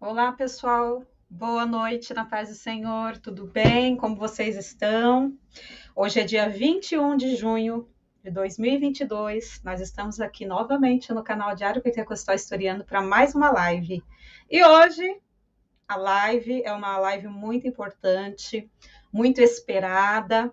Olá, pessoal. Boa noite, na paz do Senhor. Tudo bem? Como vocês estão? Hoje é dia 21 de junho de 2022. Nós estamos aqui novamente no canal Diário Pentecostal Historiano para mais uma live. E hoje a live é uma live muito importante, muito esperada,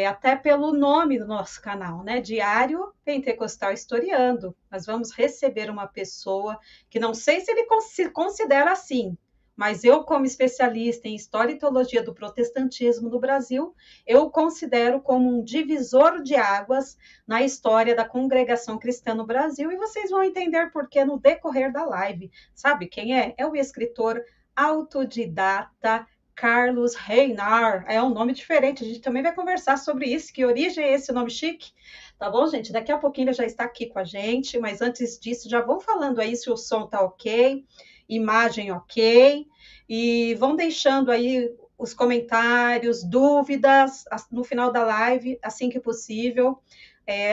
até pelo nome do nosso canal, né? Diário Pentecostal Historiando. Nós vamos receber uma pessoa que não sei se ele se considera assim, mas eu, como especialista em História e Teologia do Protestantismo no Brasil, eu o considero como um divisor de águas na história da congregação cristã no Brasil, e vocês vão entender por que no decorrer da live. Sabe quem é? É o escritor autodidata Carlos Reinar. É um nome diferente, a gente também vai conversar sobre isso, que origem é esse nome chique. Tá bom, gente? Daqui a pouquinho ele já está aqui com a gente, mas antes disso, já vão falando aí se o som tá ok, imagem ok, e vão deixando aí os comentários, dúvidas, no final da live, assim que possível,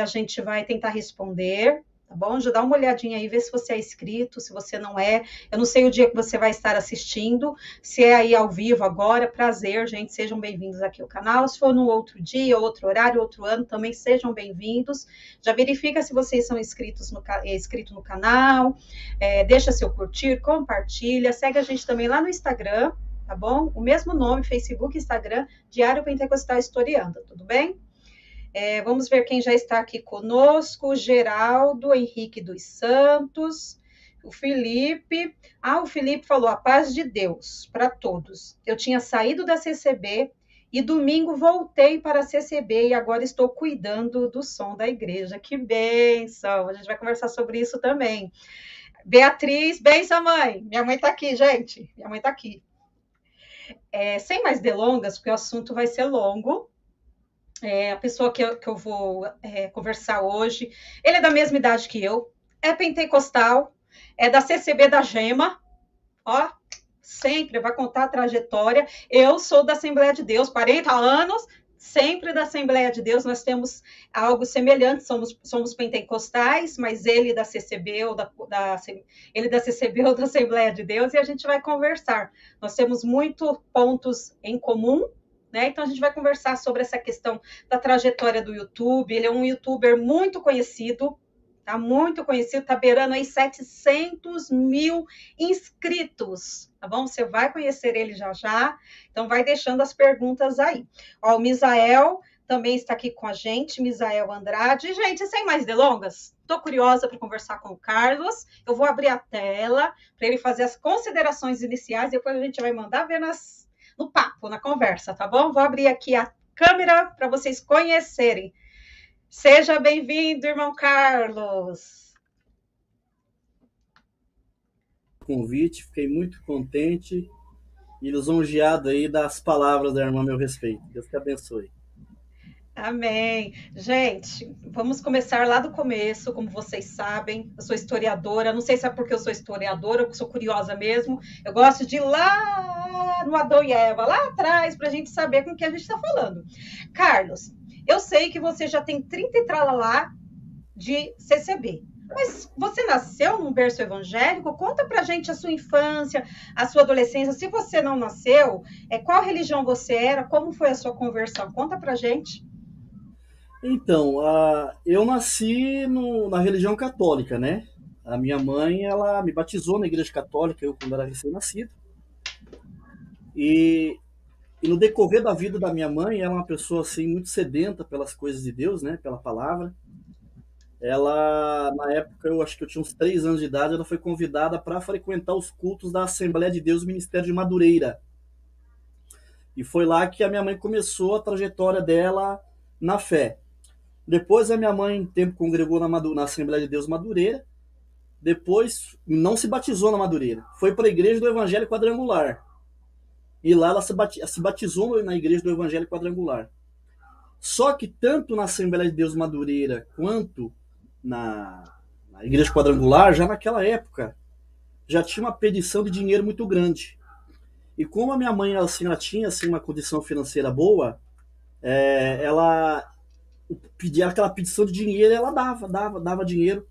a gente vai tentar responder, tá bom? Já dá uma olhadinha aí, vê se você é inscrito, se você não é. Eu não sei o dia que você vai estar assistindo, se é aí ao vivo agora, prazer, gente, sejam bem-vindos aqui ao canal. Se for no outro dia, outro horário, outro ano, também sejam bem-vindos. Já verifica se vocês são inscritos no canal, deixa seu curtir, compartilha, segue a gente também lá no Instagram, tá bom? O mesmo nome, Facebook, Instagram, Diário Pentecostal Historiando, tudo bem? Vamos ver quem já está aqui conosco: Geraldo Henrique dos Santos, o Felipe. O Felipe falou: a paz de Deus para todos. Eu tinha saído da CCB e domingo voltei para a CCB e agora estou cuidando do som da igreja. Que bênção! A gente vai conversar sobre isso também. Beatriz, benção, mãe. Minha mãe está aqui, gente. Minha mãe está aqui. Sem mais delongas, porque o assunto vai ser longo. A pessoa que eu vou conversar hoje, ele é da mesma idade que eu, é pentecostal, é da CCB da Gema, ó, sempre vai contar a trajetória. Eu sou da Assembleia de Deus, 40 anos, sempre da Assembleia de Deus, nós temos algo semelhante, somos pentecostais, mas ele da CCB ou ele da CCB ou da Assembleia de Deus, e a gente vai conversar. Nós temos muitos pontos em comum, né? Então a gente vai conversar sobre essa questão da trajetória do YouTube. Ele é um youtuber muito conhecido, tá muito conhecido, tá beirando aí 700 mil inscritos, tá bom? Você vai conhecer ele já já, então vai deixando as perguntas aí. Ó, o Misael também está aqui com a gente, Misael Andrade. Gente, sem mais delongas, estou curiosa para conversar com o Carlos. Eu vou abrir a tela para ele fazer as considerações iniciais, depois a gente vai mandar ver no papo, na conversa, tá bom? Vou abrir aqui a câmera para vocês conhecerem. Seja bem-vindo, irmão Carlos. Convite, fiquei muito contente e lisonjeado aí das palavras da irmã a meu respeito. Deus te abençoe. Amém. Gente, vamos começar lá do começo, como vocês sabem. Eu sou historiadora, não sei se é porque eu sou historiadora ou sou curiosa mesmo. Eu gosto de ir lá no Adão e Eva, lá atrás, para a gente saber com o que a gente está falando. Carlos, eu sei que você já tem 30 e tralalá de CCB. Mas você nasceu num berço evangélico? Conta pra gente a sua infância, a sua adolescência. Se você não nasceu, qual religião você era? Como foi a sua conversão? Conta pra gente. Então, eu nasci na religião católica, né? A minha mãe, ela me batizou na igreja católica, eu quando era recém-nascido. E, e no decorrer da vida da minha mãe, ela é uma pessoa assim muito sedenta pelas coisas de Deus, né? Pela palavra. Ela, na época, eu acho que eu tinha uns 3 anos de idade, ela foi convidada para frequentar os cultos da Assembleia de Deus, Ministério de Madureira. E foi lá que a minha mãe começou a trajetória dela na fé. Depois a minha mãe, tempo congregou na Assembleia de Deus Madureira. Depois não se batizou na Madureira. Foi para a Igreja do Evangelho Quadrangular. E lá ela se batizou na Igreja do Evangelho Quadrangular. Só que tanto na Assembleia de Deus Madureira quanto na, na Igreja Quadrangular, já naquela época, já tinha uma pedição de dinheiro muito grande. E como a minha mãe ela tinha assim, uma condição financeira boa, ela pedia aquela petição de dinheiro, ela dava dinheiro.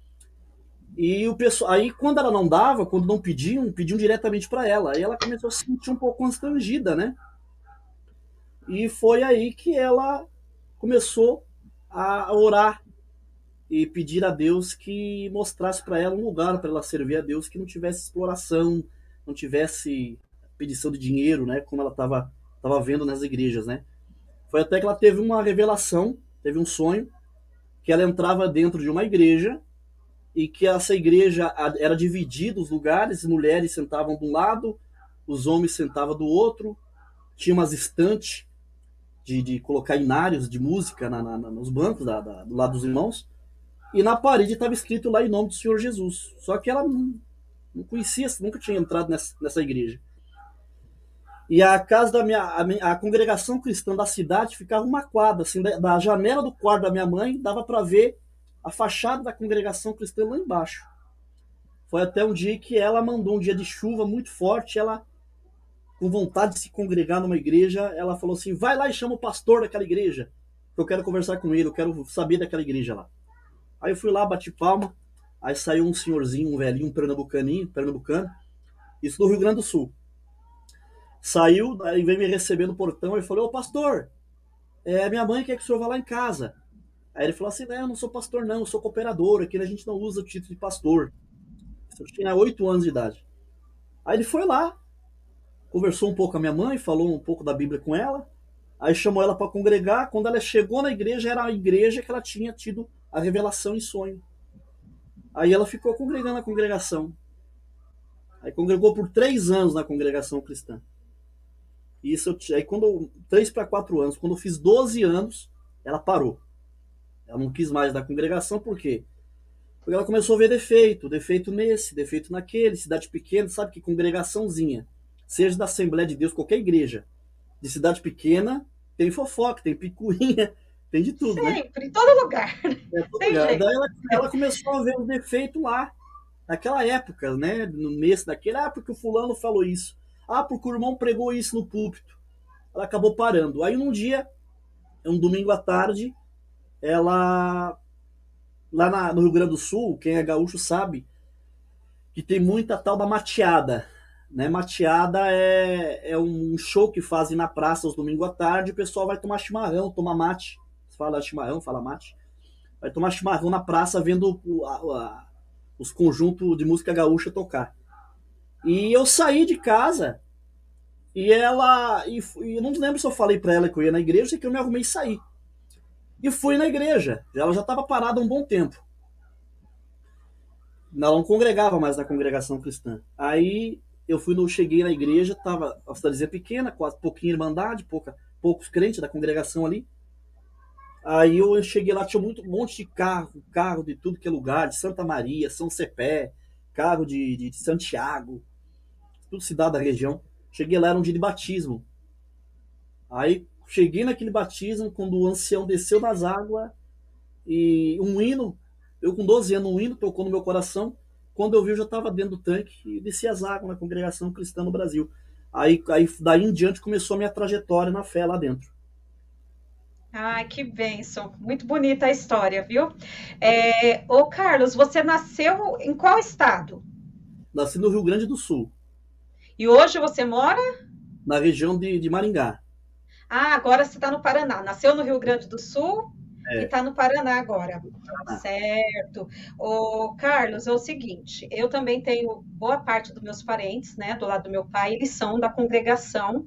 E o pessoal, aí quando ela não dava, quando não pediam, pediam diretamente para ela. Aí ela começou a se sentir um pouco constrangida, né? E foi aí que ela começou a orar e pedir a Deus que mostrasse para ela um lugar para ela servir a Deus que não tivesse exploração, não tivesse pedição de dinheiro, né? Como ela estava vendo nas igrejas, né? Foi até que ela teve uma revelação, teve um sonho que ela entrava dentro de uma igreja e que essa igreja era dividida os lugares, mulheres sentavam de um lado, os homens sentavam do outro, tinha umas estantes de colocar inários de música nos bancos do lado dos irmãos, e na parede estava escrito lá em nome do Senhor Jesus. Só que ela não conhecia, nunca tinha entrado nessa igreja. E a casa a congregação cristã da cidade ficava uma quadra, assim, da janela do quarto da minha mãe, dava para ver a fachada da congregação cristã lá embaixo. Foi até um dia que ela mandou, um dia de chuva muito forte, ela, com vontade de se congregar numa igreja, ela falou assim: vai lá e chama o pastor daquela igreja, que eu quero conversar com ele, eu quero saber daquela igreja lá. Aí eu fui lá, bati palma, aí saiu um senhorzinho, um velhinho, um pernambucano, isso do Rio Grande do Sul. Saiu, aí veio me receber no portão e falou: ô pastor, minha mãe quer que o senhor vá lá em casa. Aí ele falou assim: não, eu não sou pastor não, eu sou cooperador, aqui a gente não usa o título de pastor. Eu tinha 8 anos de idade. Aí ele foi lá, conversou um pouco com a minha mãe, falou um pouco da Bíblia com ela, aí chamou ela para congregar. Quando ela chegou na igreja, era a igreja que ela tinha tido a revelação em sonho. Aí ela ficou congregando na congregação. Aí congregou por 3 anos na congregação cristã. Isso, aí quando 3 para 4 anos, quando eu fiz 12 anos, ela parou. Ela não quis mais da congregação, por quê? Porque ela começou a ver defeito, defeito nesse, defeito naquele, cidade pequena, sabe que congregaçãozinha, seja da Assembleia de Deus, qualquer igreja, de cidade pequena, tem fofoca, tem picuinha, tem de tudo, né? Sempre, em todo lugar. Todo Tem lugar. jeito. Daí ela começou a ver os defeitos lá, naquela época, né? No mês daquele, porque o fulano falou isso. Porque o irmão pregou isso no púlpito. Ela acabou parando. Aí num dia, um domingo à tarde, ela lá no Rio Grande do Sul, quem é gaúcho sabe que tem muita tal da mateada. Né? Mateada é um show que fazem na praça aos domingos à tarde, o pessoal vai tomar chimarrão, tomar mate. Você fala chimarrão, fala mate. Vai tomar chimarrão na praça vendo os conjuntos de música gaúcha tocar. E eu saí de casa e eu não lembro se eu falei para ela que eu ia na igreja, que eu me arrumei e saí. E fui na igreja. Ela já estava parada há um bom tempo. Ela não congregava mais na congregação cristã. Aí cheguei na igreja, tava a cidadezinha pequena, quase pouquinha irmandade, poucos crentes da congregação ali. Aí eu cheguei lá, tinha um monte de carro de tudo que é lugar, de Santa Maria, São Cepé, carro de Santiago, tudo cidade da região. Cheguei lá, era um dia de batismo. Aí cheguei naquele batismo, quando o ancião desceu das águas, e um hino, eu com 12 anos, um hino tocou no meu coração. Quando eu vi, eu já estava dentro do tanque e desci as águas na congregação cristã no Brasil. Aí daí em diante começou a minha trajetória na fé lá dentro. Ai, que bênção. Muito bonita a história, viu? Ô, Carlos, você nasceu em qual estado? Nasci no Rio Grande do Sul, E hoje você mora? na região de Maringá. Ah, agora você está no Paraná. Nasceu no Rio Grande do Sul e É, está no Paraná agora. Paraná. Certo. Ô, Carlos, é o seguinte, eu também tenho boa parte dos meus parentes, né, do lado do meu pai, eles são da congregação,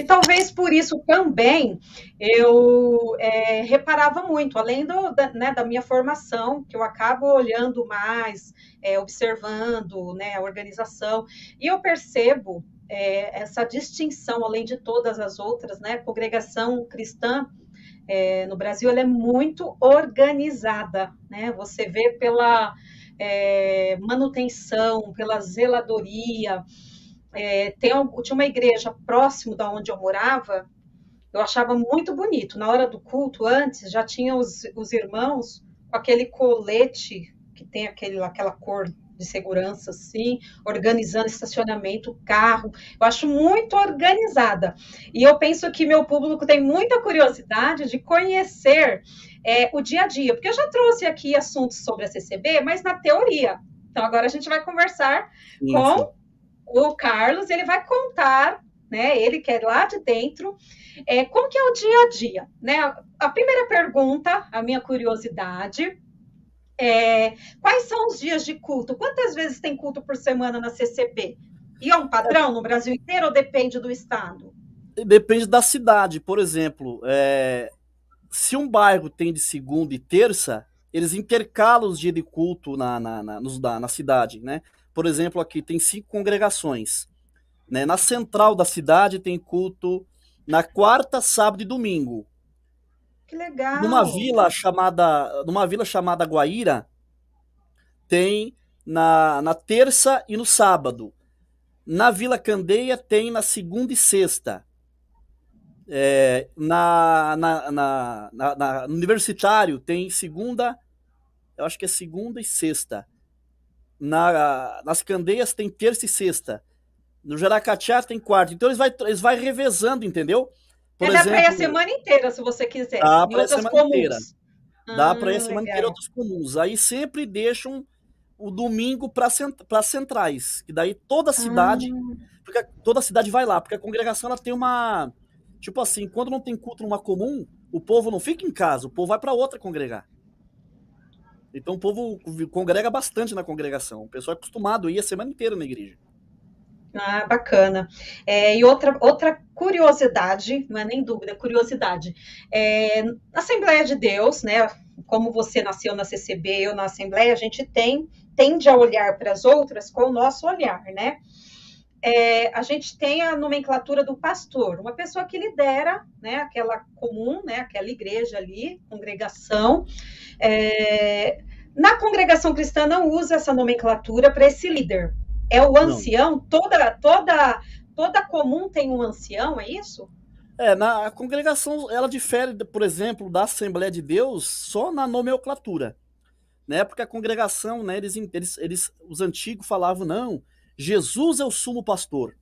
e talvez por isso também eu reparava muito, além né, da minha formação, que eu acabo olhando mais, observando, né, a organização, e eu percebo essa distinção, além de todas as outras, né, congregação cristã, no Brasil, ela é muito organizada, né? Você vê pela manutenção, pela zeladoria. Tinha uma igreja próximo da onde eu morava, eu achava muito bonito. Na hora do culto, antes, já tinha os irmãos com aquele colete que tem aquela cor de segurança, assim, organizando estacionamento, carro. Eu acho muito organizada. E eu penso que meu público tem muita curiosidade de conhecer o dia a dia, porque eu já trouxe aqui assuntos sobre a CCB, mas na teoria. Então agora a gente vai conversar Sim, sim. com o Carlos, ele vai contar, né? Ele que é lá de dentro, como que é o dia a dia, né? A primeira pergunta, a minha curiosidade, quais são os dias de culto? Quantas vezes tem culto por semana na CCB? E é um padrão no Brasil inteiro ou depende do estado? Depende da cidade. Por exemplo, se um bairro tem de segunda e terça, eles intercalam os dias de culto na cidade, né? Por exemplo, aqui tem 5 congregações, né? Na central da cidade tem culto na quarta, sábado e domingo. Que Numa legal! vila chamada Guaíra, tem na terça e no sábado. Na Vila Candeia tem na segunda e sexta. No Universitário tem segunda, eu acho que é segunda e sexta. Nas Candeias tem terça e sexta. No Jaracatiá tem quarta. Então eles vai revezando, entendeu? Por Dá para ir a exemplo, semana inteira, se você quiser, dá em para ir a outras semana inteira. comuns. Dá para ir a semana inteira Legal. outros comuns. Aí sempre deixam o domingo para centrais, que daí toda a cidade, Ah, porque toda a cidade vai lá, porque a congregação ela tem uma, tipo assim, quando não tem culto numa comum, o povo não fica em casa, o povo vai para outra congregar. Então o povo congrega bastante na congregação. O pessoal é acostumado a ir a semana inteira na igreja. bacana. E outra curiosidade, não é nem dúvida, curiosidade. Na Assembleia de Deus, né? Como você nasceu na CCB, eu na Assembleia, a gente tende a olhar para as outras com o nosso olhar, né? A gente tem a nomenclatura do pastor, uma pessoa que lidera, né, aquela comum, né, aquela igreja ali, congregação. Na congregação cristã não usa essa nomenclatura para esse líder. É o Não. ancião, toda comum tem um ancião, é isso? Na congregação ela difere, por exemplo, da Assembleia de Deus só na nomenclatura, né? Porque a congregação, né, os antigos falavam, não, Jesus é o sumo pastor.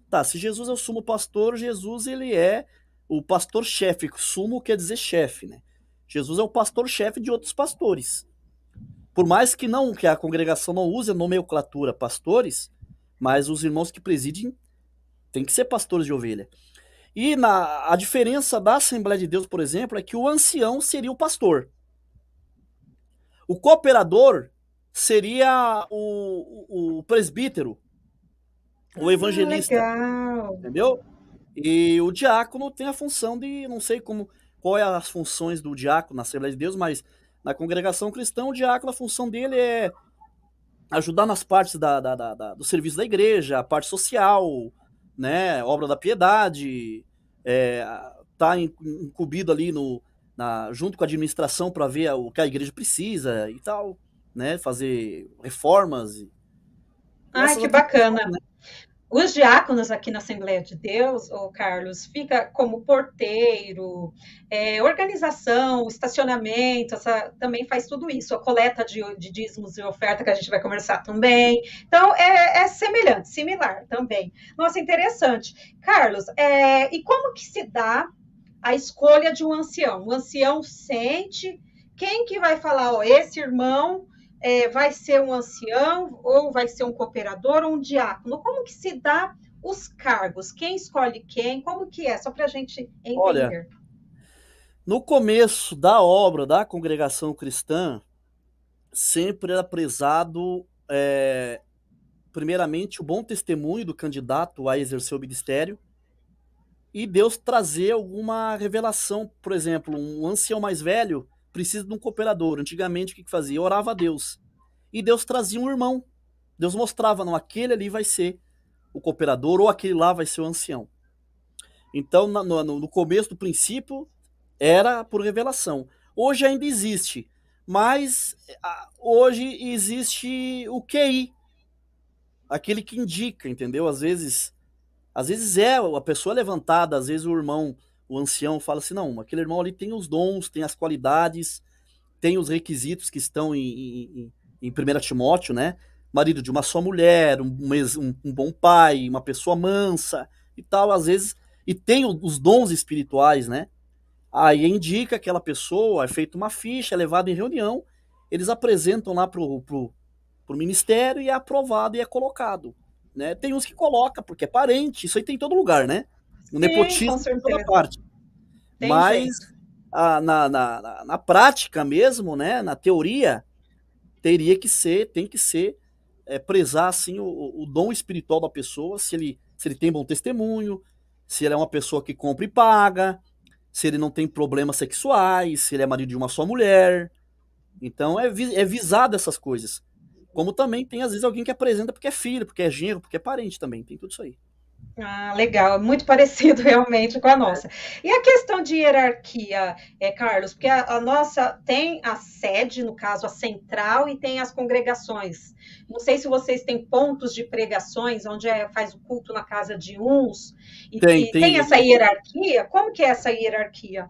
Tá, se Jesus é o sumo pastor, Jesus ele é o pastor-chefe. Sumo quer dizer chefe, né? Jesus é o pastor-chefe de outros pastores. Por mais que a congregação não use a nomenclatura pastores, mas os irmãos que presidem têm que ser pastores de ovelha. E a diferença da Assembleia de Deus, por exemplo, é que o ancião seria o pastor. O cooperador seria o presbítero, o evangelista, Legal. entendeu? E o diácono tem a função de, não sei qual é as funções do diácono na Assembleia de Deus, mas na congregação cristã, o diácono, a função dele é ajudar nas partes do serviço da igreja, a parte social, né, obra da piedade, tá incumbido ali junto com a administração para ver o que a igreja precisa e tal, né, fazer reformas e Ai, essas que atribuições, bacana. né? Os diáconos aqui na Assembleia de Deus, Carlos, fica como porteiro, organização, estacionamento, também faz tudo isso, a coleta de dízimos e oferta que a gente vai conversar também. Então, é semelhante, similar também. Nossa, interessante. Carlos, e como que se dá a escolha de um ancião? O ancião sente quem que vai falar, ó, esse irmão vai ser um ancião, ou vai ser um cooperador, ou um diácono? Como que se dá os cargos? Quem escolhe quem? Como que é? Só para a gente Olha, entender. no começo da obra da congregação cristã, sempre era prezado, primeiramente, o bom testemunho do candidato a exercer o ministério e Deus trazer alguma revelação. Por exemplo, um ancião mais velho precisa de um cooperador. Antigamente, o que fazia? Orava a Deus. E Deus trazia um irmão. Deus mostrava, não, aquele ali vai ser o cooperador ou aquele lá vai ser o ancião. Então, no começo do princípio, era por revelação. Hoje ainda existe, mas hoje existe o QI, aquele que indica, entendeu? Às vezes a pessoa levantada, às vezes o irmão, o ancião, fala assim: não, aquele irmão ali tem os dons, tem as qualidades, tem os requisitos que estão em 1 Timóteo, né? Marido de uma só mulher, um bom pai, uma pessoa mansa e tal, às vezes, e tem os dons espirituais, né? Aí indica aquela pessoa, é feita uma ficha, é levada em reunião, eles apresentam lá pro ministério e é aprovado e é colocado, né? Tem uns que coloca porque é parente, isso aí tem em todo lugar, né? O Sim, com nepotismo tem em toda certeza. parte. Tem Mas jeito. na prática mesmo, né? Na teoria, tem que ser prezar assim o dom espiritual da pessoa, se ele tem bom testemunho, se ele é uma pessoa que compra e paga, se ele não tem problemas sexuais, se ele é marido de uma só mulher. Então é visado essas coisas. Como também tem, às vezes, alguém que apresenta porque é filho, porque é genro, porque é parente também. Tem tudo isso aí. Ah, legal, muito parecido realmente com a nossa. E a questão de hierarquia, Carlos, porque a nossa tem a sede, no caso, a central, e tem as congregações. Não sei se vocês têm pontos de pregações, onde faz o culto na casa de uns, Tem, e tem tem. essa hierarquia. Como que é essa hierarquia?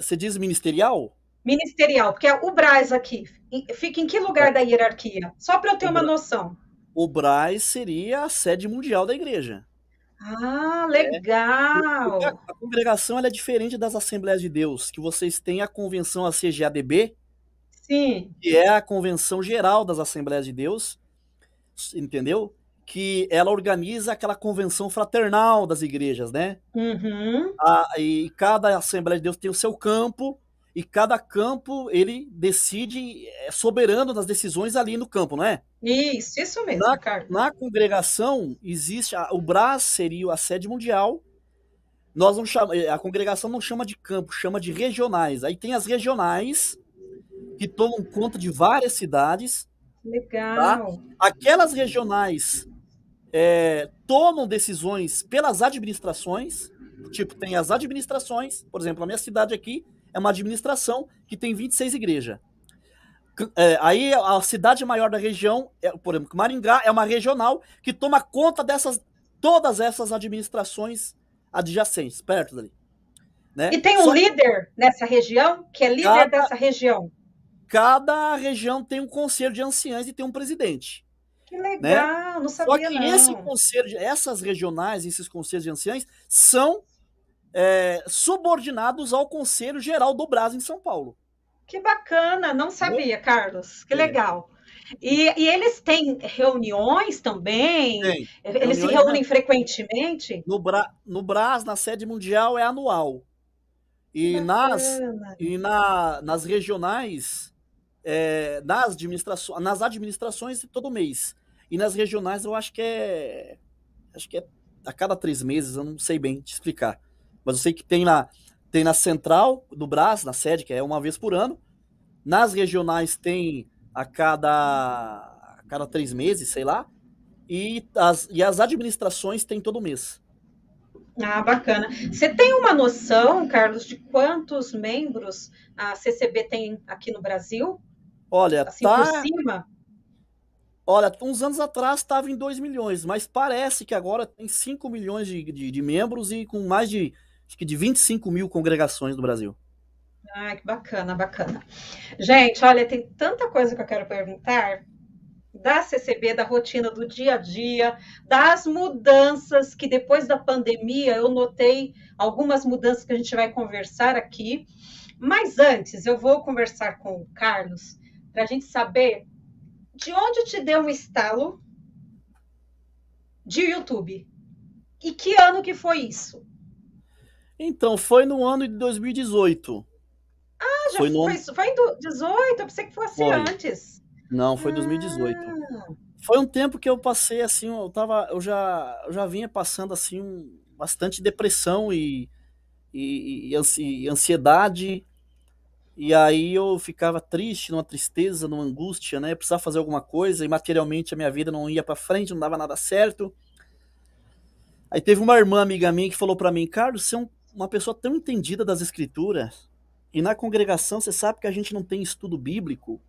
Você diz ministerial? Ministerial, porque o Brás aqui fica em que lugar da hierarquia? Só para eu ter O, uma Bra- noção. o Braz seria a sede mundial da igreja. Ah, Porque legal. a congregação ela é diferente das Assembleias de Deus, que vocês têm a convenção, a CGADB, Sim. que é a convenção geral das Assembleias de Deus, entendeu? Que ela organiza aquela convenção fraternal das igrejas, né? Uhum. E cada Assembleia de Deus tem o seu campo, e cada campo ele decide, é soberano das decisões ali no campo, não é? Isso Na, mesmo, Carlos. na congregação existe, o BRAS seria a sede mundial. Nós não chama, a congregação não chama de campo, chama de regionais. Aí tem as regionais que tomam conta de várias cidades, tá? Legal. Aquelas regionais tomam decisões pelas administrações, tipo, tem as administrações, por exemplo, a minha cidade aqui é uma administração que tem 26 igrejas. Aí a cidade maior da região, por exemplo, Maringá é uma regional que toma conta todas essas administrações adjacentes, perto dali, né? E tem um Só que líder nessa região, que é líder cada, dessa região. cada região tem um conselho de anciães e tem um presidente, Que né? legal, não Só sabia que esse não. conselho, essas regionais, esses conselhos de anciães são subordinados ao Conselho Geral do Brás em São Paulo. Que bacana, não Entendeu? sabia, Carlos. Que É, legal. E eles têm reuniões também? tem. Eles se Reuniões reúnem frequentemente? no Brás, na sede mundial, é anual. Que E bacana. nas regionais, nas administrações todo mês. E nas regionais eu acho que é a cada 3 meses, eu não sei bem te explicar. Mas eu sei que tem na central do Brás, na sede, que é uma vez por ano. Nas regionais tem a cada 3 meses, sei lá. E as administrações tem todo mês. Ah, bacana. Você tem uma noção, Carlos, de quantos membros a CCB tem aqui no Brasil? Olha, Assim, por cima? uns anos atrás estava em 2 milhões, mas parece que agora tem 5 milhões de membros e com mais acho que de 25 mil congregações no Brasil. Ah, que bacana, bacana. Gente, olha, tem tanta coisa que eu quero perguntar da CCB, da rotina do dia a dia, das mudanças que depois da pandemia eu notei algumas mudanças que a gente vai conversar aqui. Mas antes, eu vou conversar com o Carlos para a gente saber de onde te deu um estalo de YouTube e que ano que foi isso. Então, foi no ano de 2018. Ah, já Foi no ano. foi em 18, eu pensei que fosse Foi. antes. Não, foi 2018. Ah, Foi um tempo que eu passei assim, eu já vinha passando assim bastante depressão e ansiedade. E aí eu ficava triste, numa tristeza, numa angústia, né? Eu precisava fazer alguma coisa e materialmente a minha vida não ia pra frente, não dava nada certo. Aí teve uma irmã amiga minha que falou pra mim: Carlos, você é uma pessoa tão entendida das escrituras e na congregação você sabe que a gente não tem estudo bíblico.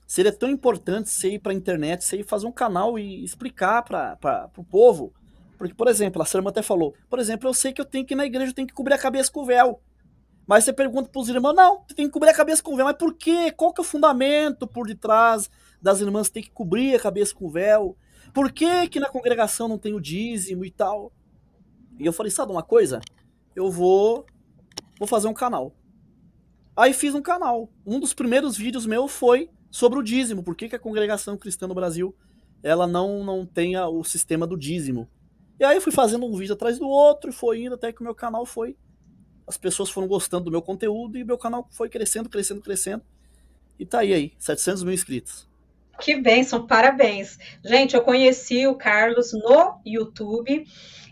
Seria tão importante você ir pra internet, você ir fazer um canal e explicar pro povo. Porque, por exemplo, a sua irmã até falou, por exemplo, eu sei que eu tenho que ir na igreja, eu tenho que cobrir a cabeça com o véu. Mas você pergunta pros irmãos, não, você tem que cobrir a cabeça com o véu. Mas por quê? Qual que é o fundamento por detrás das irmãs ter que cobrir a cabeça com o véu? Por que que na congregação não tem o dízimo e tal? E eu falei, sabe uma coisa? Eu vou fazer um canal. Aí fiz um canal. Um dos primeiros vídeos meu foi sobre o dízimo. Por que, que a congregação cristã no Brasil ela não tem o sistema do dízimo? E aí eu fui fazendo um vídeo atrás do outro e foi indo até que o meu canal foi. As pessoas foram gostando do meu conteúdo e meu canal foi crescendo, crescendo, crescendo. E tá aí, 700 mil inscritos. Que bênção, parabéns. Gente, eu conheci o Carlos no YouTube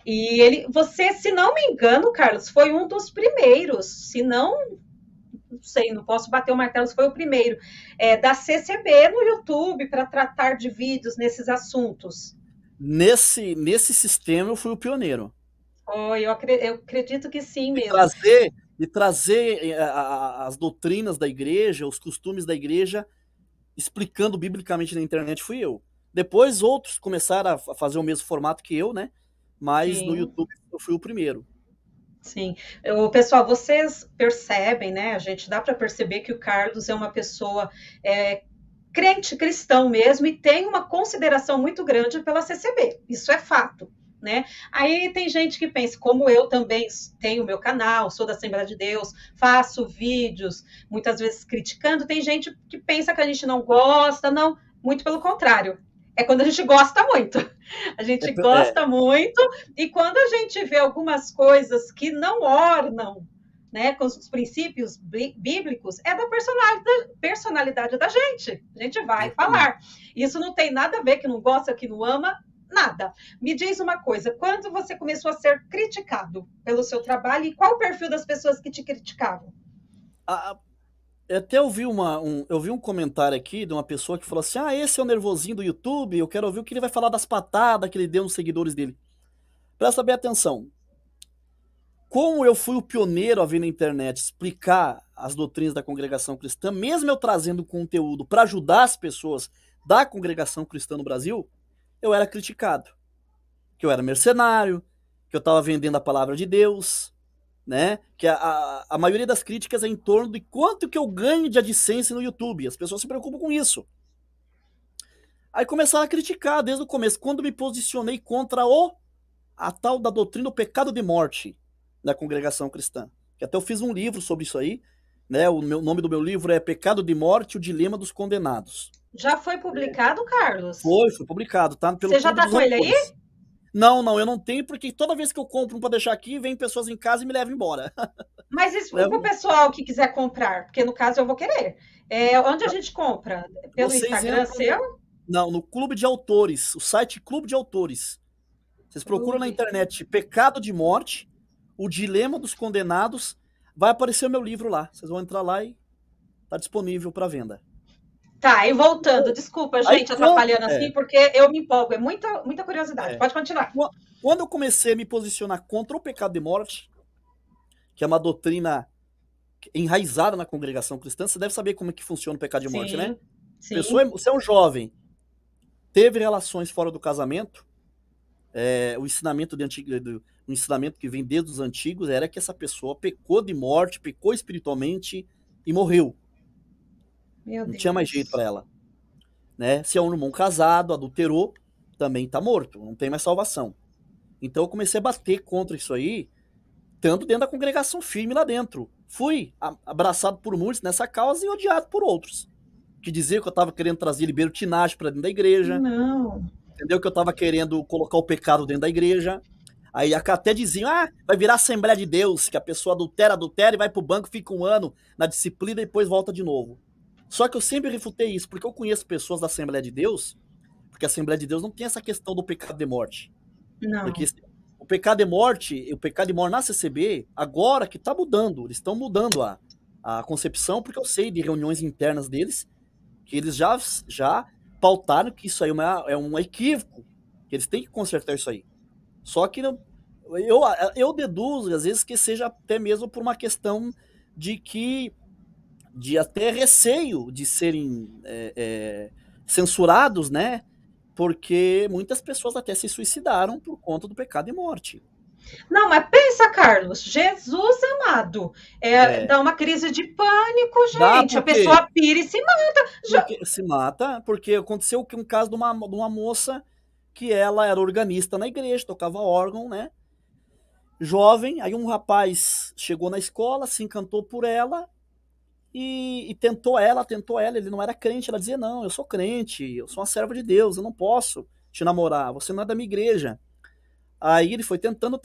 e você, se não me engano, Carlos, foi um dos primeiros, se não sei, não posso bater o martelo, se foi o primeiro, da CCB no YouTube para tratar de vídeos nesses assuntos. Nesse sistema eu fui o pioneiro. Oh, eu acredito que sim De mesmo. trazer, de trazer as doutrinas da igreja, os costumes da igreja, explicando biblicamente na internet, fui eu. Depois outros começaram a fazer o mesmo formato que eu, né? Mas no Sim. YouTube eu fui o primeiro. Sim. Pessoal, vocês percebem, né? A gente dá para perceber que o Carlos é uma pessoa crente cristão mesmo e tem uma consideração muito grande pela CCB. Isso é fato. Né? Aí tem gente que pensa, como eu também tenho meu canal, sou da Assembleia de Deus, faço vídeos, muitas vezes criticando, tem gente que pensa que a gente não gosta, não, muito pelo contrário. É quando a gente gosta muito. A gente É, gosta muito, e quando a gente vê algumas coisas que não ornam, né, com os princípios bíblicos, é da personalidade da gente. A gente vai exatamente. falar. Isso não tem nada a ver que não gosta, que não ama, nada. Me diz uma coisa, quando você começou a ser criticado pelo seu trabalho e qual o perfil das pessoas que te criticavam? Até eu vi um comentário aqui de uma pessoa que falou assim: ah, esse é o nervosinho do YouTube, eu quero ouvir o que ele vai falar das patadas que ele deu nos seguidores dele. Presta bem atenção. Como eu fui o pioneiro a vir na internet explicar as doutrinas da congregação cristã, mesmo eu trazendo conteúdo para ajudar as pessoas da congregação cristã no Brasil, eu era criticado. Que eu era mercenário, que eu estava vendendo a palavra de Deus, né? Que a maioria das críticas é em torno de quanto que eu ganho de AdSense no YouTube. As pessoas se preocupam com isso. Aí começaram a criticar desde o começo, quando me posicionei contra a tal da doutrina do pecado de morte da congregação cristã. Que até eu fiz um livro sobre isso aí, né? O nome do meu livro é Pecado de Morte, o Dilema dos Condenados. Já foi publicado, Carlos? Foi publicado, tá? Pelo Você já Clube está dos com ele aí? Autores. Não, eu não tenho, porque toda vez que eu compro um pra deixar aqui, vem pessoas em casa e me levam embora. Mas isso para o Levo- pessoal que quiser comprar, porque no caso eu vou querer. Onde a gente compra? Pelo Vocês Instagram entram seu? no Clube de Autores, o site Clube de Autores. Vocês procuram na Clube. internet Pecado de Morte, o Dilema dos Condenados, vai aparecer o meu livro lá. Vocês vão entrar lá e tá disponível para venda. Tá, e voltando, desculpa, Aí gente, atrapalhando assim, porque eu me empolgo, é muita curiosidade. é, Pode continuar. quando eu comecei a me posicionar contra o pecado de morte, que é uma doutrina enraizada na congregação cristã, você deve saber como é que funciona o pecado de morte, né? Sim, sim. Você é um jovem, teve relações fora do casamento, o ensinamento o ensinamento que vem desde os antigos era que essa pessoa pecou de morte, pecou espiritualmente e morreu. Meu Não tinha mais jeito para Deus. ela, né? Se é um irmão casado, adulterou, também está morto, não tem mais salvação. Então eu comecei a bater contra isso aí, tanto dentro da congregação firme lá dentro. Fui abraçado por muitos nessa causa e odiado por outros, que diziam que eu estava querendo trazer libertinagem para dentro da igreja, Não. entendeu? Que eu estava querendo colocar o pecado dentro da igreja. Aí até diziam, vai virar Assembleia de Deus, que a pessoa adultera e vai pro banco, fica um ano na disciplina e depois volta de novo. Só que eu sempre refutei isso, porque eu conheço pessoas da Assembleia de Deus, porque a Assembleia de Deus não tem essa questão do pecado de morte. Porque Não. o pecado de morte, o pecado de morte na CCB, agora que tá mudando, eles estão mudando a concepção, porque eu sei de reuniões internas deles, que eles já pautaram que isso aí é um equívoco, que eles têm que consertar isso aí. Só que eu deduzo, às vezes, que seja até mesmo por uma questão de que de até receio de serem censurados, né? Porque muitas pessoas até se suicidaram por conta do pecado e morte. Não, mas pensa, Carlos, Jesus amado, É, dá uma crise de pânico, dá gente. A porque, pessoa pira e se mata. porque se mata, porque aconteceu um caso de uma moça que ela era organista na igreja, tocava órgão, né? Jovem, aí um rapaz chegou na escola, se encantou por ela e tentou ela, ele não era crente, ela dizia, não, eu sou crente, eu sou uma serva de Deus, eu não posso te namorar, você não é da minha igreja. Aí ele foi tentando,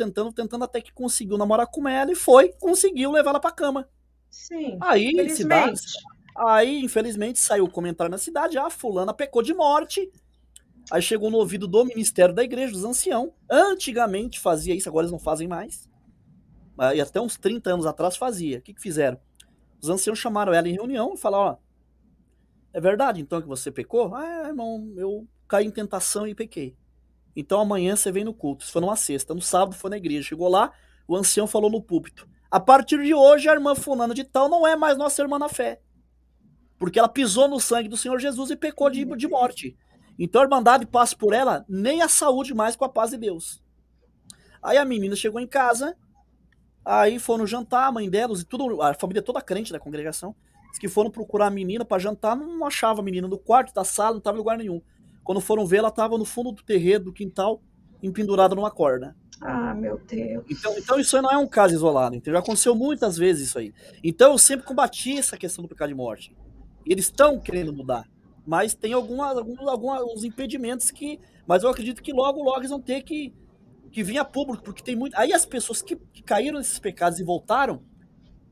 até que conseguiu namorar com ela e conseguiu levar ela pra cama. Sim, Aí, cidades, felizmente. aí infelizmente saiu o comentário na cidade, fulana pecou de morte. Aí chegou no ouvido do ministério da igreja, dos anciãos. Antigamente fazia isso, agora eles não fazem mais. E até uns 30 anos atrás fazia. O que fizeram? Os anciãos chamaram ela em reunião e falaram, ó, é verdade então que você pecou? Ah, irmão, eu caí em tentação e pequei. Então amanhã você vem no culto. Isso foi numa sexta. No sábado foi na igreja. Chegou lá, o ancião falou no púlpito. A partir de hoje, a irmã fulana de tal não é mais nossa irmã na fé. Porque ela pisou no sangue do Senhor Jesus e pecou de morte. Então a irmandade passa por ela nem a saúde mais com a paz de Deus. Aí a menina chegou em casa, aí foram jantar, a mãe delas e tudo, a família toda crente da congregação, diz que foram procurar a menina para jantar, não achava a menina no quarto, da sala, não estava em lugar nenhum. Quando foram ver, ela estava no fundo do terreiro, do quintal, empendurada numa corda. Ah, meu Deus. Então isso aí não é um caso isolado, entendeu? Já aconteceu muitas vezes isso aí. Então eu sempre combati essa questão do pecado de morte. Eles estão querendo mudar, mas tem alguns impedimentos que... Mas eu acredito que logo eles vão ter que vir a público, porque tem muito... Aí as pessoas que caíram nesses pecados e voltaram,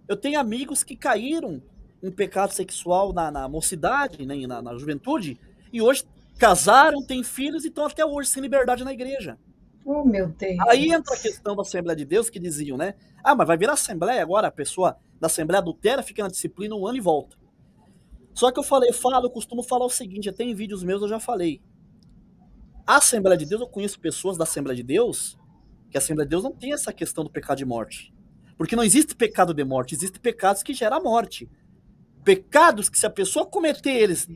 eu tenho amigos que caíram em pecado sexual na mocidade, né, na juventude, e hoje casaram, têm filhos e estão até hoje sem liberdade na igreja. Oh, meu Aí entra a Deus. questão da Assembleia de Deus, que diziam, né? Ah, mas vai virar Assembleia agora, a pessoa da Assembleia adultera, fica na disciplina um ano e volta. Só que eu costumo falar o seguinte, até em vídeos meus eu já falei. A Assembleia de Deus, eu conheço pessoas da Assembleia de Deus, que a Assembleia de Deus não tem essa questão do pecado de morte. Porque não existe pecado de morte, existem pecados que geram morte. Pecados que se a pessoa cometer eles,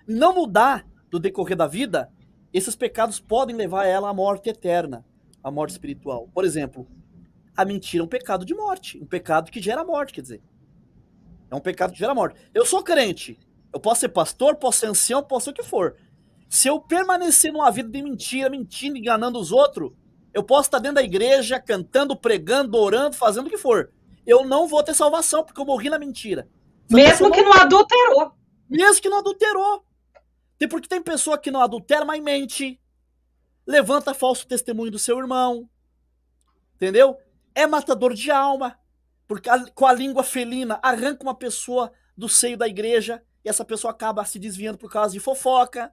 não mudar do decorrer da vida, esses pecados podem levar ela à morte eterna, à morte espiritual. Por exemplo, a mentira é um pecado de morte, um pecado que gera morte, quer dizer. É um pecado que gera morte. Eu sou crente, eu posso ser pastor, posso ser ancião, posso ser o que for. Se eu permanecer numa vida de mentira, mentindo, enganando os outros, eu posso estar dentro da igreja, cantando, pregando, orando, fazendo o que for. Eu não vou ter salvação, porque eu morri na mentira. Mesmo que não adulterou. Mesmo que não adulterou. Porque tem pessoa que não adultera, mas mente. Levanta falso testemunho do seu irmão. Entendeu? É matador de alma. Porque com a língua felina arranca uma pessoa do seio da igreja e essa pessoa acaba se desviando por causa de fofoca.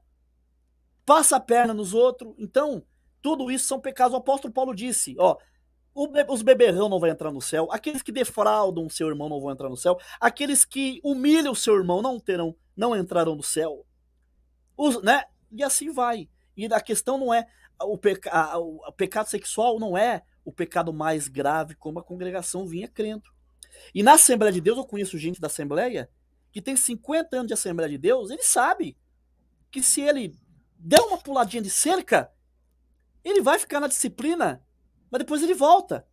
Passa a perna nos outros. Então, tudo isso são pecados. O apóstolo Paulo disse, ó, os beberrão não vão entrar no céu, aqueles que defraudam o seu irmão não vão entrar no céu, aqueles que humilham o seu irmão não entrarão no céu. Né? E assim vai. E a questão não é o pecado sexual não é o pecado mais grave como a congregação vinha crendo. E na Assembleia de Deus, eu conheço gente da Assembleia que tem 50 anos de Assembleia de Deus, ele sabe que se ele der uma puladinha de cerca, ele vai ficar na disciplina, mas depois ele volta.